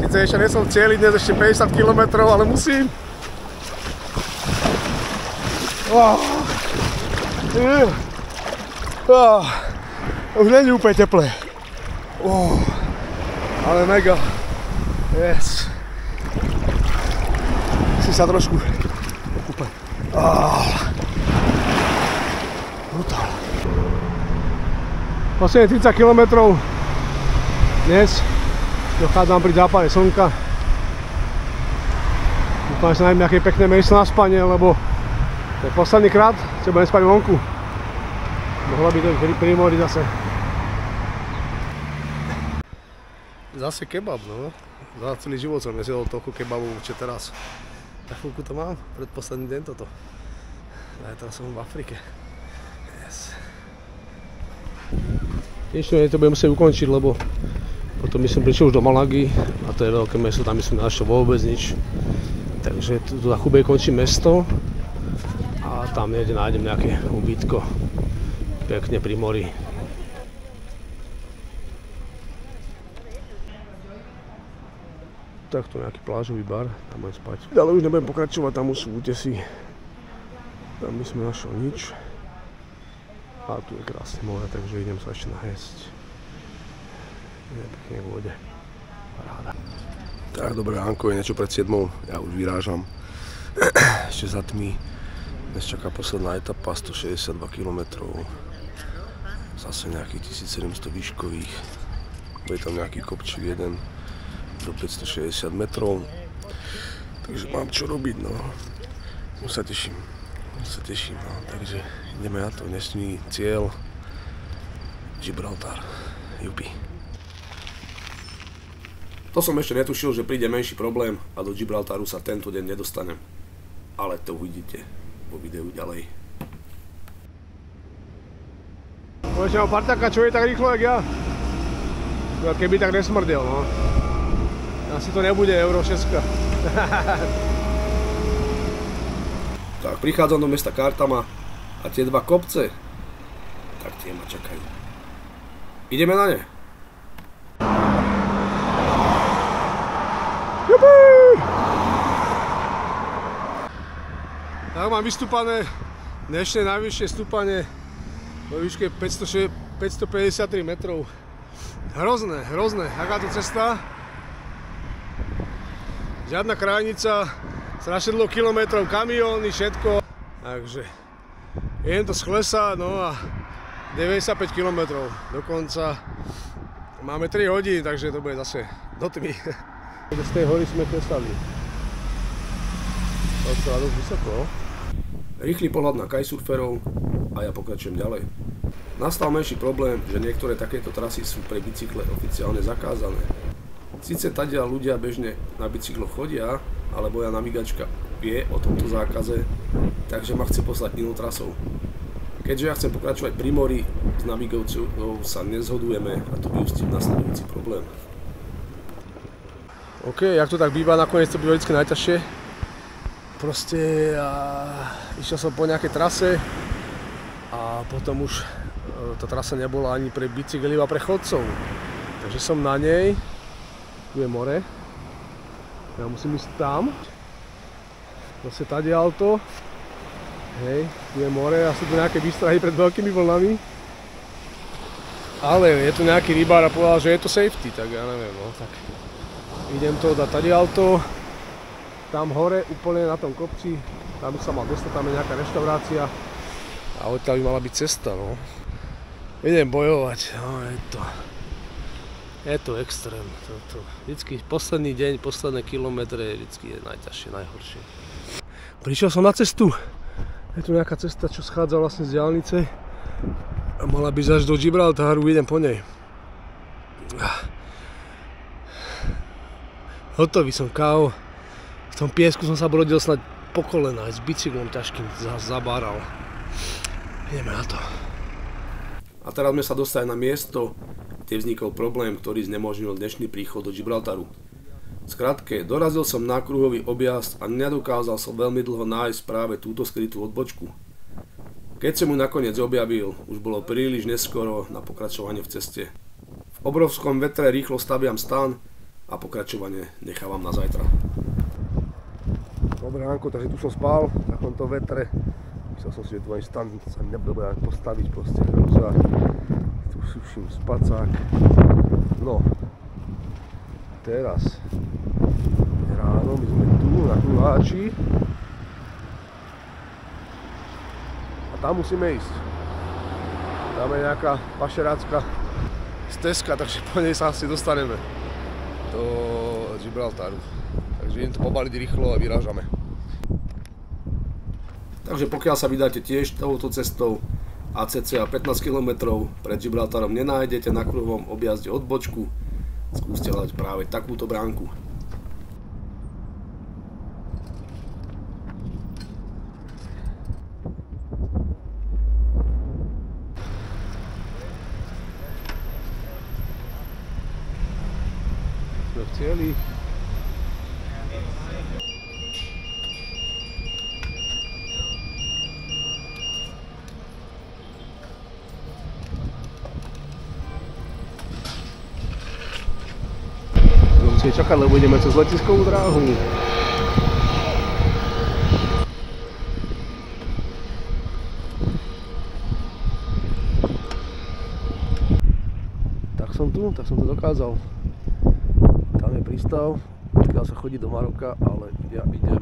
Sice ešte nie som v cieli, dnes ešte 50 km, ale musím. Už nie je úplne teplé. Ale mega. Yes. Musím sa trošku okúpať. Brutál. Posledne 30 km dnes dochádzam pri západe slnka. Dúfam, že sa nájdem nejaké pekné miesto na spanie, lebo to je posledný krát, čo budem spať vonku. Mohla by to pri mori zase. Zase kebab, no. Za celý život som nezjedol toľko kebabov, čo teraz. Na chvíľku to mám, predposledný deň toto. A teraz som v Afrike. Yes. Ešte to budem musieť ukončiť, lebo potom som prišiel už do Malagy a to je veľké mesto, tam som nenašiel vôbec nič. Takže tu na Chubej končí mesto a tam niekde nájdem nejaké ubytko pekne pri mori. Takto nejaký plážový bar, tam budem spať. Ale už nebudem pokračovať, tam už sú útesy. Tam by sme našli nič. A tu je krásne more, takže idem sa ešte najesť. Je pekne v vode. Paráda. Tak, dobré ránko, je niečo pred 7, ja už vyrážam. Ešte za tmy. Dnes čaká posledná etapa, 162 km. Zase nejakých 1700 výškových. Bude tam nejaký kopčík jeden do 560 metrov. Takže mám čo robiť, no. Už sa teším. No. Takže ideme na to. Dnešný cieľ Gibraltar. Jupi. To som ešte netušil, že príde menší problém a do Gibraltaru sa tento deň nedostanem. Ale to uvidíte vo videu ďalej. Počkaj, partáka, čo je tak rýchlo, jak ja? Keby tak nesmrdel, no. Asi to nebude Euro 6. Tak, prichádzam do mesta Kartama a tie dva kopce, tak tie ma čakajú. Ideme na ne. Jupi! Tak mám vystúpané dnešné najvyššie stúpanie vo výške 553 metrov. Hrozné. Aká to cesta? Žiadna krajnica, strašne dlho kilometrov, kamióny, všetko. Takže idem to z Chlesa, no a 95 km. Dokonca máme 3 hodiny, takže to bude zase do tmy. Z tej hory sme klesali. To je dosť vysoko. Rýchly pohľad na kitesurferov a ja pokračujem ďalej. Nastal menší problém, že niektoré takéto trasy sú pre bicykle oficiálne zakázané. Sice tadia ľudia bežne na bicykloch chodia, ale moja navigačka vie o tomto zákaze, takže ma chce poslať inou trasou. Keďže ja chcem pokračovať pri mori, s navigáciou sa nezhodujeme a to vyústí v nasledujúci problém. OK, jak to tak býva, nakoniec to býva vždy najťažšie. Proste išiel som po nejakej trase a potom už tá trasa nebola ani pre bicykel, iba pre chodcov. Takže som na nej. Tu je more. Ja musím ísť tam. Zase tadiaľto. Hej, tu je more a sú tu nejaké výstrahy pred veľkými vlnami. Ale je tu nejaký rybár a povedal, že je to safety, tak ja neviem, no tak idem to dať tadiaľto. Tam hore, úplne na tom kopci, tam sa mal dostať, tam je nejaká reštaurácia a odtiaľ by mala byť cesta, no. Idem bojovať, no je to extrém, vždycky posledný deň, posledné kilometre, vždycky je najťažšie, najhoršie. Prišiel som na cestu, je tu nejaká cesta, čo schádza vlastne z diaľnice a mala by až do Gibraltaru, idem po nej. Hotový som, kávo. V tom piesku som sa brodil snad po kolena, aj s bicyklom ťažkým zabáral. Ideme na to. A teraz sme sa dostali na miesto, kde vznikol problém, ktorý znemožnil dnešný príchod do Gibraltaru. Skratke, dorazil som na kruhový objazd a nedokázal som veľmi dlho nájsť práve túto skrytú odbočku. Keď som ju nakoniec objavil, už bolo príliš neskoro na pokračovanie v ceste. V obrovskom vetre rýchlo staviam stan a pokračovanie nechávam na zajtra. Dobré ránko, takže tu som spal na tomto vetre. Myslel som si, že tu ani stan sa nebude postaviť, proste hroza. Tu suším spacák. No, teraz ráno, my sme tu na Kruháči. A tam musíme ísť. Tam je nejaká pašerácka stezka, takže po nej sa asi dostaneme do Gibraltaru. Takže idem to pobaliť rýchlo a vyrážame. Takže pokiaľ sa vydáte tiež touto cestou a cca 15 km pred Gibraltarom nenájdete na kruhovom objazde odbočku, skúste hľadať práve takúto bránku. cieli. Musíme čakať, lebo ideme cez letiskovú dráhu. Tak som to dokázal. Tam je prístav, odkiaľ sa chodí do Maroka, ale ja idem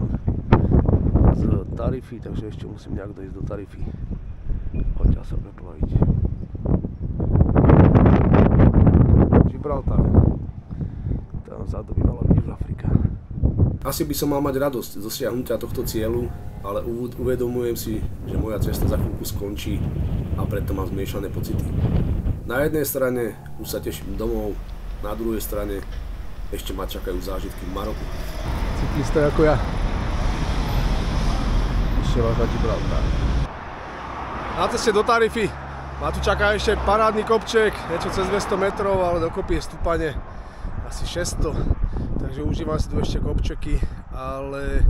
z Tarify, takže ešte musím nejak dojsť do Tarify. Odtiaľ sa preplaviť. Gibraltar. Tam vzadu by mala byť už Afrika. Asi by som mal mať radosť z dosiahnutia tohto cieľu, ale uvedomujem si, že moja cesta za chvíľku skončí a preto mám zmiešané pocity. Na jednej strane už sa teším domov, na druhej strane ešte ma čakajú zážitky v Maroku. Cyklista ako ja. Ešte vás na Gibraltar. Na ceste do Tarify ma tu čaká ešte parádny kopček, niečo cez 200 metrov, ale dokopy je stúpanie asi 600. Takže užívam si tu ešte kopčeky, ale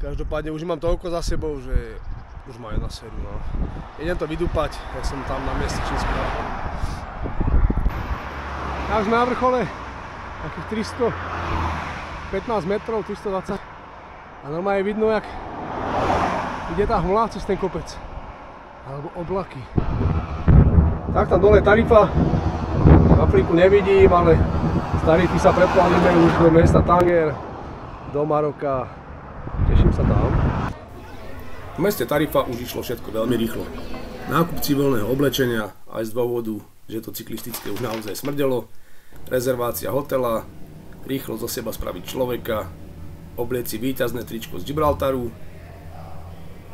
každopádne už mám toľko za sebou, že už ma je na séru. No. Idem to vydúpať, ja som tam na mieste Čínsku vrcholu. Ja už na vrchole, takých 315 metrov, 320. A normálne vidno, jak ide tá hmla cez ten kopec. Alebo oblaky. Tak tam dole Tarifa. Afriku nevidím, ale z Tarify sa preplavíme už do mesta Tanger, do Maroka. Teším sa tam. V meste Tarifa už išlo všetko veľmi rýchlo. Nákup civilného oblečenia aj z dôvodu, že to cyklistické už naozaj smrdelo, rezervácia hotela, rýchlo zo seba spraviť človeka, oblieť si víťazné tričko z Gibraltaru,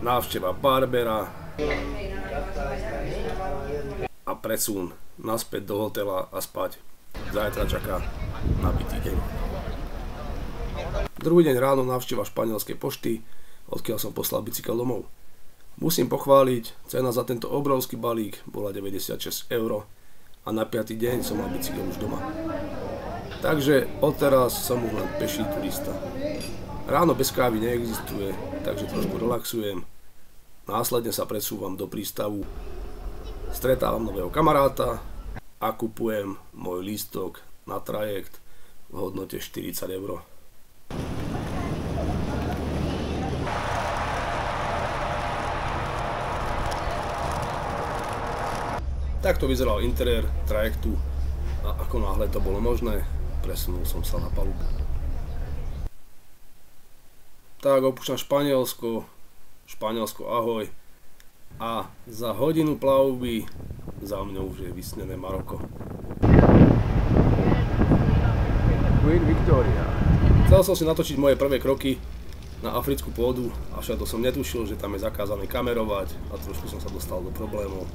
návšteva barbera a presun naspäť do hotela a spať. Zajtra čaká nabitý deň. Druhý deň ráno návšteva španielskej pošty, odkiaľ som poslal bicykel domov. Musím pochváliť, cena za tento obrovský balík bola 96 € a na 5. deň som mal bicykel už doma. Takže odteraz som už len peší turista. Ráno bez kávy neexistuje, takže trošku relaxujem. Následne sa presúvam do prístavu, stretávam nového kamaráta a kupujem môj lístok na trajekt v hodnote 40 €. Takto vyzeral interiér trajektu a ako náhle to bolo možné, presunul som sa na palubu. Tak opúšťam Španielsko ahoj a za hodinu plavby za mňou už je vysnené Maroko. Queen Victoria. Chcel som si natočiť moje prvé kroky na africkú pôdu, avšak to som netušil, že tam je zakázané kamerovať a trošku som sa dostal do problémov.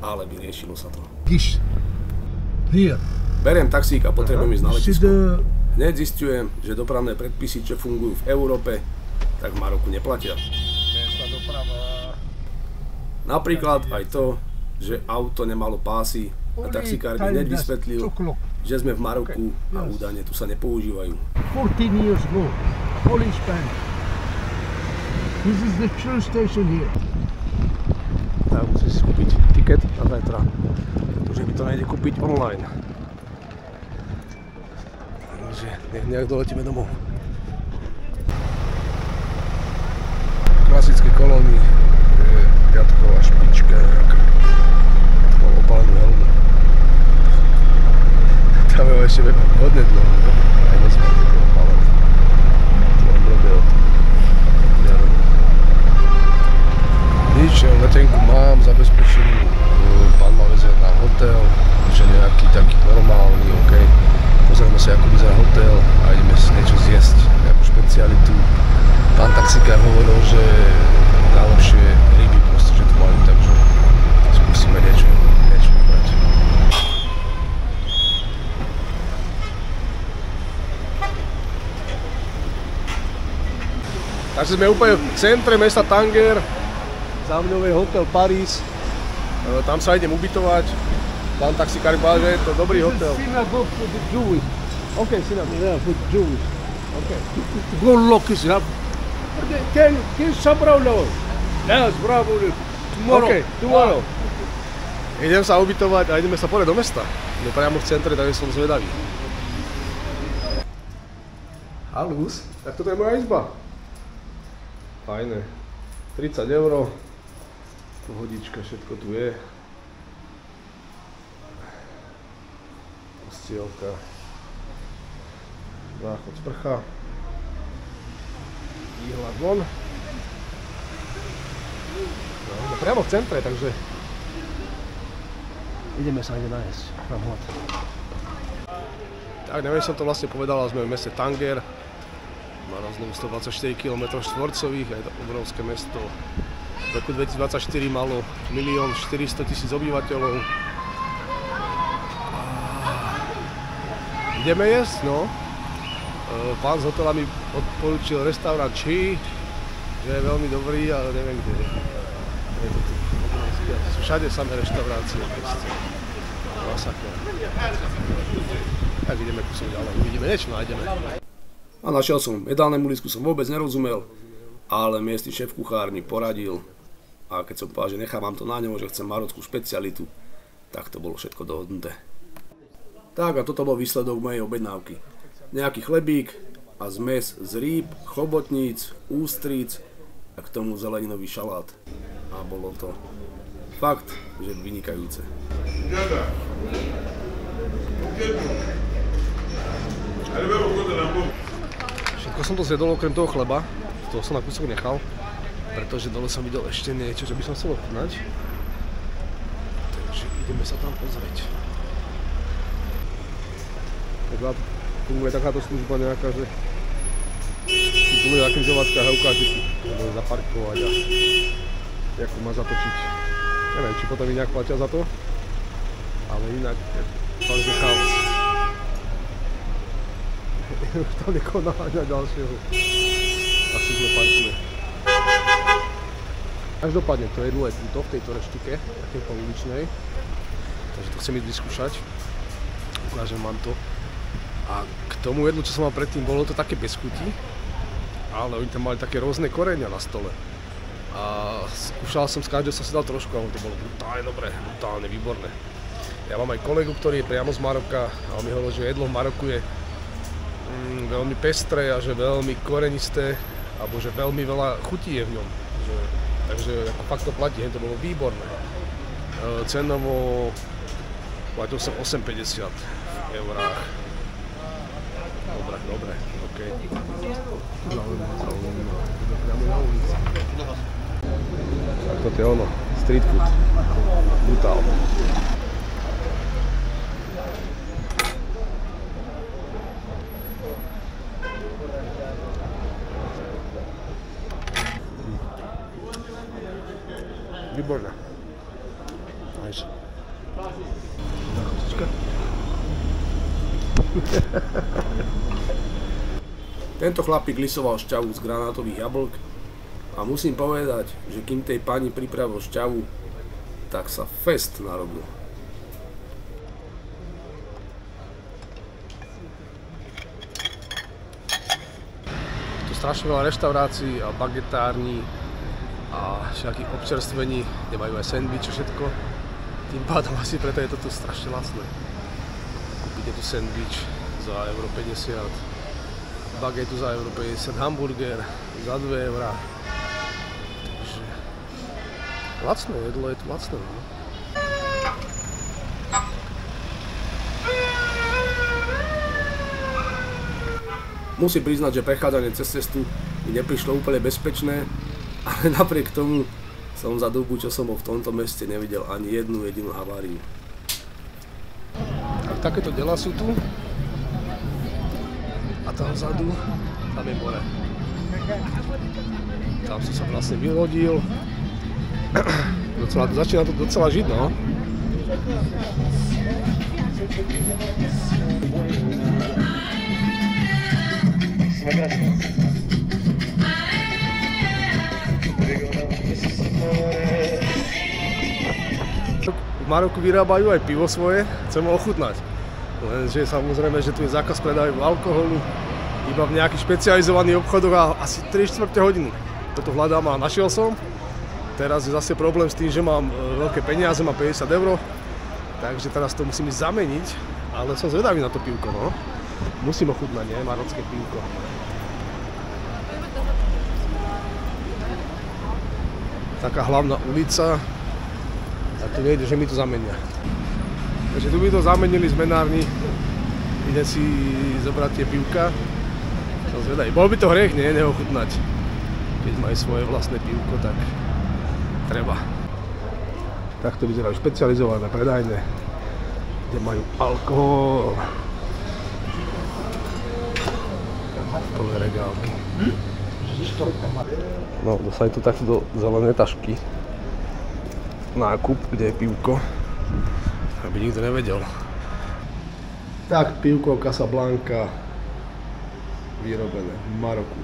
Ale vyriešilo sa to. Beriem taxík a potrebujem ísť na letisko. Hneď zistujem, že dopravné predpisy, čo fungujú v Európe, tak v Maroku neplatia. Napríklad aj to, že auto nemalo pásy a taxikár mi hneď vysvetlil, že sme v Maroku a údajne tu sa nepoužívajú. 14 years ago, police ban. This is the true station here. Tak musím si kúpiť tiket na zajtra, pretože mi to nejde kúpiť online. Takže nejak doletíme domov. Klasické kolóny, je piatková špička nejaká. Mám opalenú helmu. Tam je ešte hodne dlho, no? Aj nie sme také opalené. Tu mám blbé od okuliarov. Nič, letenku mám zabezpečenú, pán ma vezie na hotel, že nejaký taký normálny, ok. Pozrieme sa, ako vyzerá hotel a ideme si niečo zjesť, nejakú špecialitu. Pán taxikár hovoril, že najlepšie ryby proste, že tu majú, takže skúsime niečo vybrať. Takže sme úplne v centre mesta Tanger. Za mňou je hotel Paris, tam sa idem ubytovať. Pán taxikár povedal, že je to dobrý hotel. Okay, cinnamon. Yeah, with juice. Okay. Go look is up. Can собрал лёд. Да, справа. Tomorrow. Okay, tomorrow. Idem sa ubytovať a ideme sa pozrieť do mesta. Je priamo v centre, takže som zvedavý. Halus, tak toto je moja izba. Fajné. 30 €. Pohodička, všetko tu je. Postielka. Záchod, sprcha. Výhľad von. No, priamo v centre, takže ideme sa ide nájsť. Mám hlad. Tak neviem, som to vlastne povedal, ale sme v meste Tanger. Má nás 124 km², je to obrovské mesto. V roku 2024 malo 1 400 000 obyvateľov. Ideme jesť, no. Pán z hotela mi odporúčil restaurant Chi, že je veľmi dobrý, ale neviem kde je. Je to tu obrovské. Všade samé reštaurácie. Masakra. Tak ideme kusok ďalej, uvidíme, niečo nájdeme. A našiel som, jedálnemu lístku som vôbec nerozumel, ale miestny šéf kuchár mi poradil. A keď som povedal, že nechám vám to na ňom, že chcem marockú špecialitu, tak to bolo všetko dohodnuté. Tak a toto bol výsledok mojej objednávky. Nejaký chlebík a zmes z rýb, chobotníc, ústríc a k tomu zeleninový šalát. A bolo to fakt, že vynikajúce. Všetko som to zjedol okrem toho chleba, toho som na kúsok nechal, pretože dole som videl ešte niečo, čo by som chcel ochutnať. Takže ideme sa tam pozrieť. Funguje takáto služba nejaká, že si tu ľudia križovatka a ukáže si, môže zaparkovať a nejako má zatočiť. Neviem, či potom inak platia za to, ale inak je fakt, že chaos. Už tam niekoho naháňa ďalšieho. Asi sme parkuje. Každopádne to jedlo je tuto, v tejto reštike, také pouličnej. Takže to chcem ísť vyskúšať. Ukážem vám to. A k tomu jedlu, čo som mal predtým, bolo to také bez chuti, ale oni tam mali také rôzne korenia na stole. A skúšal som, z každého som si dal trošku a to bolo brutálne dobré, brutálne výborné. Ja mám aj kolegu, ktorý je priamo z Maroka a on mi hovoril, že jedlo v Maroku je veľmi pestré a že veľmi korenisté, alebo že veľmi veľa chutí je v ňom. Takže ako fakt to platí, to bolo výborné. Cenovo platil som 8,50 v eurách. Dobre, okej. Tak toto je ono, street food. Brutál. Výborné. Nice. Chuťka. Tento chlapík lisoval šťavu z granátových jablk a musím povedať, že kým tej pani pripravil šťavu, tak sa fest narobil. Tu strašne veľa reštaurácií a bagetární a všetkých občerstvení, kde majú aj sendviče, všetko. Tým pádom asi preto je to tu strašne lacné. Kúpite tu sendvič za €50, bagetu za €50, hamburger za 2 €. Takže lacné jedlo je tu lacné. No? Musím priznať, že prechádzanie cez cestu mi neprišlo úplne bezpečné, ale napriek tomu som za dobu, čo som bol v tomto meste, nevidel ani jednu jedinú haváriu. Tak takéto delá sú tu. A tam vzadu, tam je more. Tam som sa vlastne vyhodil. Začína to docela žiť, no. V Maroku vyrábajú aj pivo svoje, chcem ho ochutnať. Lenže samozrejme, že tu je zákaz predaju alkoholu iba v nejakých špecializovaných obchodoch a asi 3/4 hodiny. Toto hľadám a našiel som. Teraz je zase problém s tým, že mám veľké peniaze, mám 50 €, takže teraz to musím ísť zameniť, ale som zvedavý na to pivko, no. Musím ochutnať, nie? Marocké pivko. Taká hlavná ulica a tu nejde, že mi to zamenia. Takže tu by to zamenili z menárny, ide si zobrať tie pivka. Som zvedavý. Bol by to hriech, nie? Neochutnať. Keď majú svoje vlastné pivko, tak treba. Takto vyzerajú špecializované predajne, kde majú alkohol. Plné regálky. No, dostali tu takto do zelené tašky. Nákup, kde je pivko. Aby nikto nevedel. Tak, pivko Casablanca. Vyrobené v Maroku.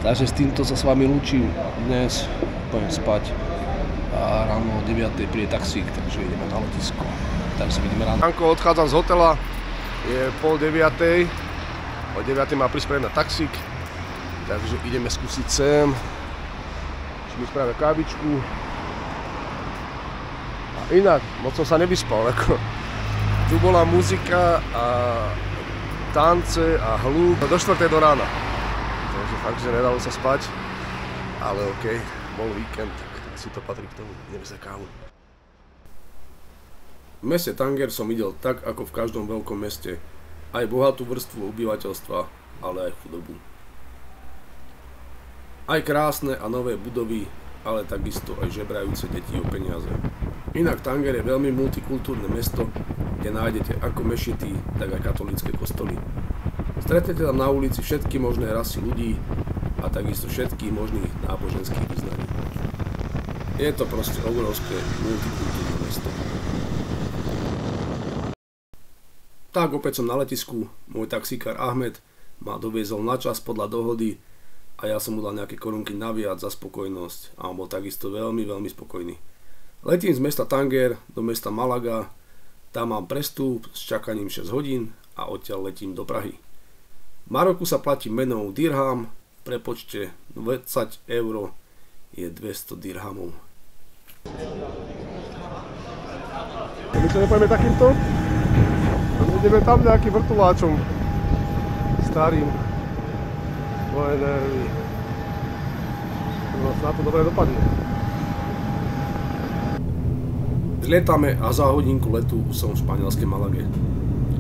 Takže s týmto sa s vami lúčim. Dnes pôjdem spať a ráno o 9:00 príde taxík, takže ideme na letisko. Tak sa vidíme ráno. Ránko, odchádzam z hotela, je 8:30. O 9:00 má prísť pre mňa taxík, takže ideme skúsiť sem. Či mi spravia kávičku. A inak, moc som sa nevyspal, ako. Tu bola muzika a tance a hluk do 4:00 do rána. Takže fakt, že nedalo sa spať, ale okej, bol víkend, tak si to patrí k tomu, ideme sa kávu. V meste Tanger som videl tak, ako v každom veľkom meste, aj bohatú vrstvu obyvateľstva, ale aj chudobu. Aj krásne a nové budovy, ale takisto aj žebrajúce deti o peniaze. Inak Tanger je veľmi multikultúrne mesto, kde nájdete ako mešity, tak aj katolícke kostoly. Stretnete tam na ulici všetky možné rasy ľudí a takisto všetkých možných náboženských vyznaní. Je to proste obrovské multikultúrne mesto. Tak opäť som na letisku, môj taxíkar Ahmed ma doviezol na čas podľa dohody a ja som mu dal nejaké korunky naviac za spokojnosť a on bol takisto veľmi, veľmi spokojný. Letím z mesta Tanger do mesta Malaga, tam mám prestup s čakaním 6 hodín a odtiaľ letím do Prahy. V Maroku sa platí menou dirham, v prepočte 20 € je 200 dirhamov. My to nepojeme takýmto? Ideme tam nejakým vrtuláčom starým. Moje nervy. Na to dobre dopadne. Zlietame a za hodinku letu som v španielskej Malage.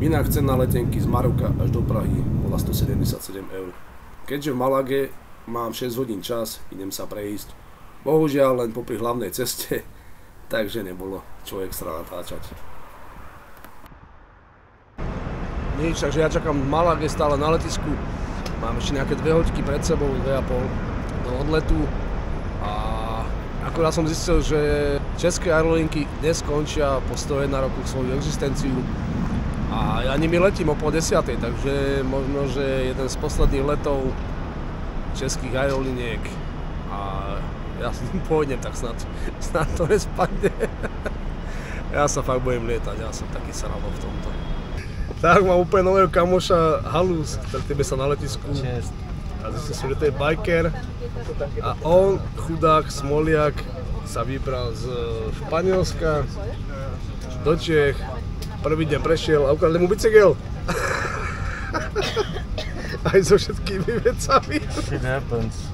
Inak cena letenky z Maroka až do Prahy bola 177 €. Keďže v Malage mám 6 hodín čas, idem sa prejsť. Bohužiaľ len popri hlavnej ceste, takže nebolo čo extra natáčať. Nič, takže ja čakám v Malage stále na letisku. Mám ešte nejaké 2 hodiny pred sebou, 2,5 do odletu. A akorát som zistil, že české aerolinky dnes končia po 101 rokoch svoju existenciu. A ja nimi letím o 9:30, takže možno, že jeden z posledných letov českých aeroliniek. A ja s tým pôjdem, tak snad to nespadne. Ja sa fakt bojím lietať, ja som taký sralo v tomto. Tak mám úplne nového kamoša Halus, stretneme sa na letisku. A zistil som, že to je biker. A on, chudák, smoliak, sa vybral z Španielska do Čech. Prvý deň prešiel a ukradli mu bicykel. Aj so všetkými vecami. Shit happens.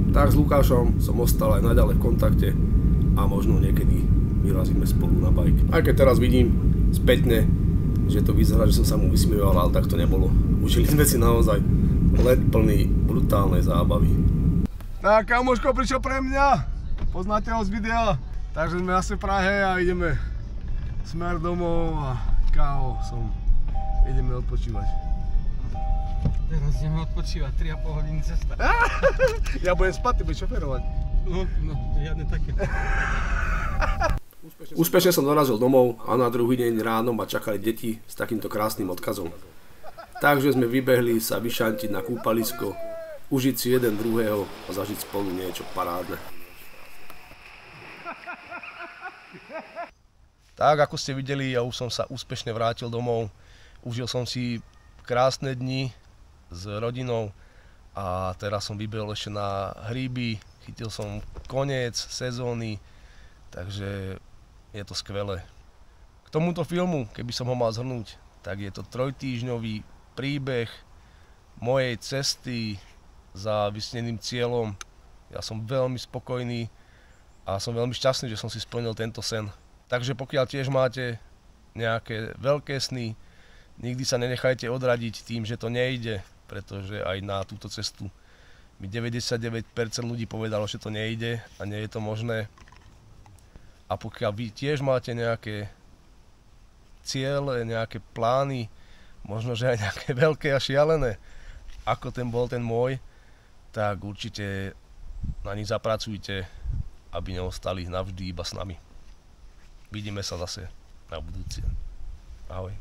Tak s Lukášom som ostal aj naďalej v kontakte a možno niekedy vyrazíme spolu na bike. Aj keď teraz vidím spätne, že to vyzerá, že som sa mu vysmieval, ale tak to nebolo. Užili sme si naozaj let plný brutálnej zábavy. Tak kamoško prišiel pre mňa, poznáte ho z videa. Takže sme asi v Prahe a ideme smer domov a kávo som. Ideme odpočívať. Teraz ideme odpočívať, 3,5 hodiny cesta. Ja budem spať, ty budeš šoferovať. No, žiadne také. Úspešne som dorazil domov a na druhý deň ráno ma čakali deti s takýmto krásnym odkazom. Takže sme vybehli sa vyšantiť na kúpalisko. užiť si jeden druhého a zažiť spolu niečo parádne. Tak, ako ste videli, ja už som sa úspešne vrátil domov. Užil som si krásne dni s rodinou a teraz som vybehol ešte na hríby, chytil som koniec sezóny, takže je to skvelé. K tomuto filmu, keby som ho mal zhrnúť, tak je to 3-týždňový príbeh mojej cesty za vysneným cieľom. Ja som veľmi spokojný a som veľmi šťastný, že som si splnil tento sen. Takže pokiaľ tiež máte nejaké veľké sny, nikdy sa nenechajte odradiť tým, že to nejde, pretože aj na túto cestu mi 99% ľudí povedalo, že to nejde a nie je to možné. A pokiaľ vy tiež máte nejaké ciele, nejaké plány, možno že aj nejaké veľké a šialené, ako bol ten môj, tak určite na nich zapracujte, aby neostali navždy iba s nami. Vidíme sa zase na budúci. Ahoj.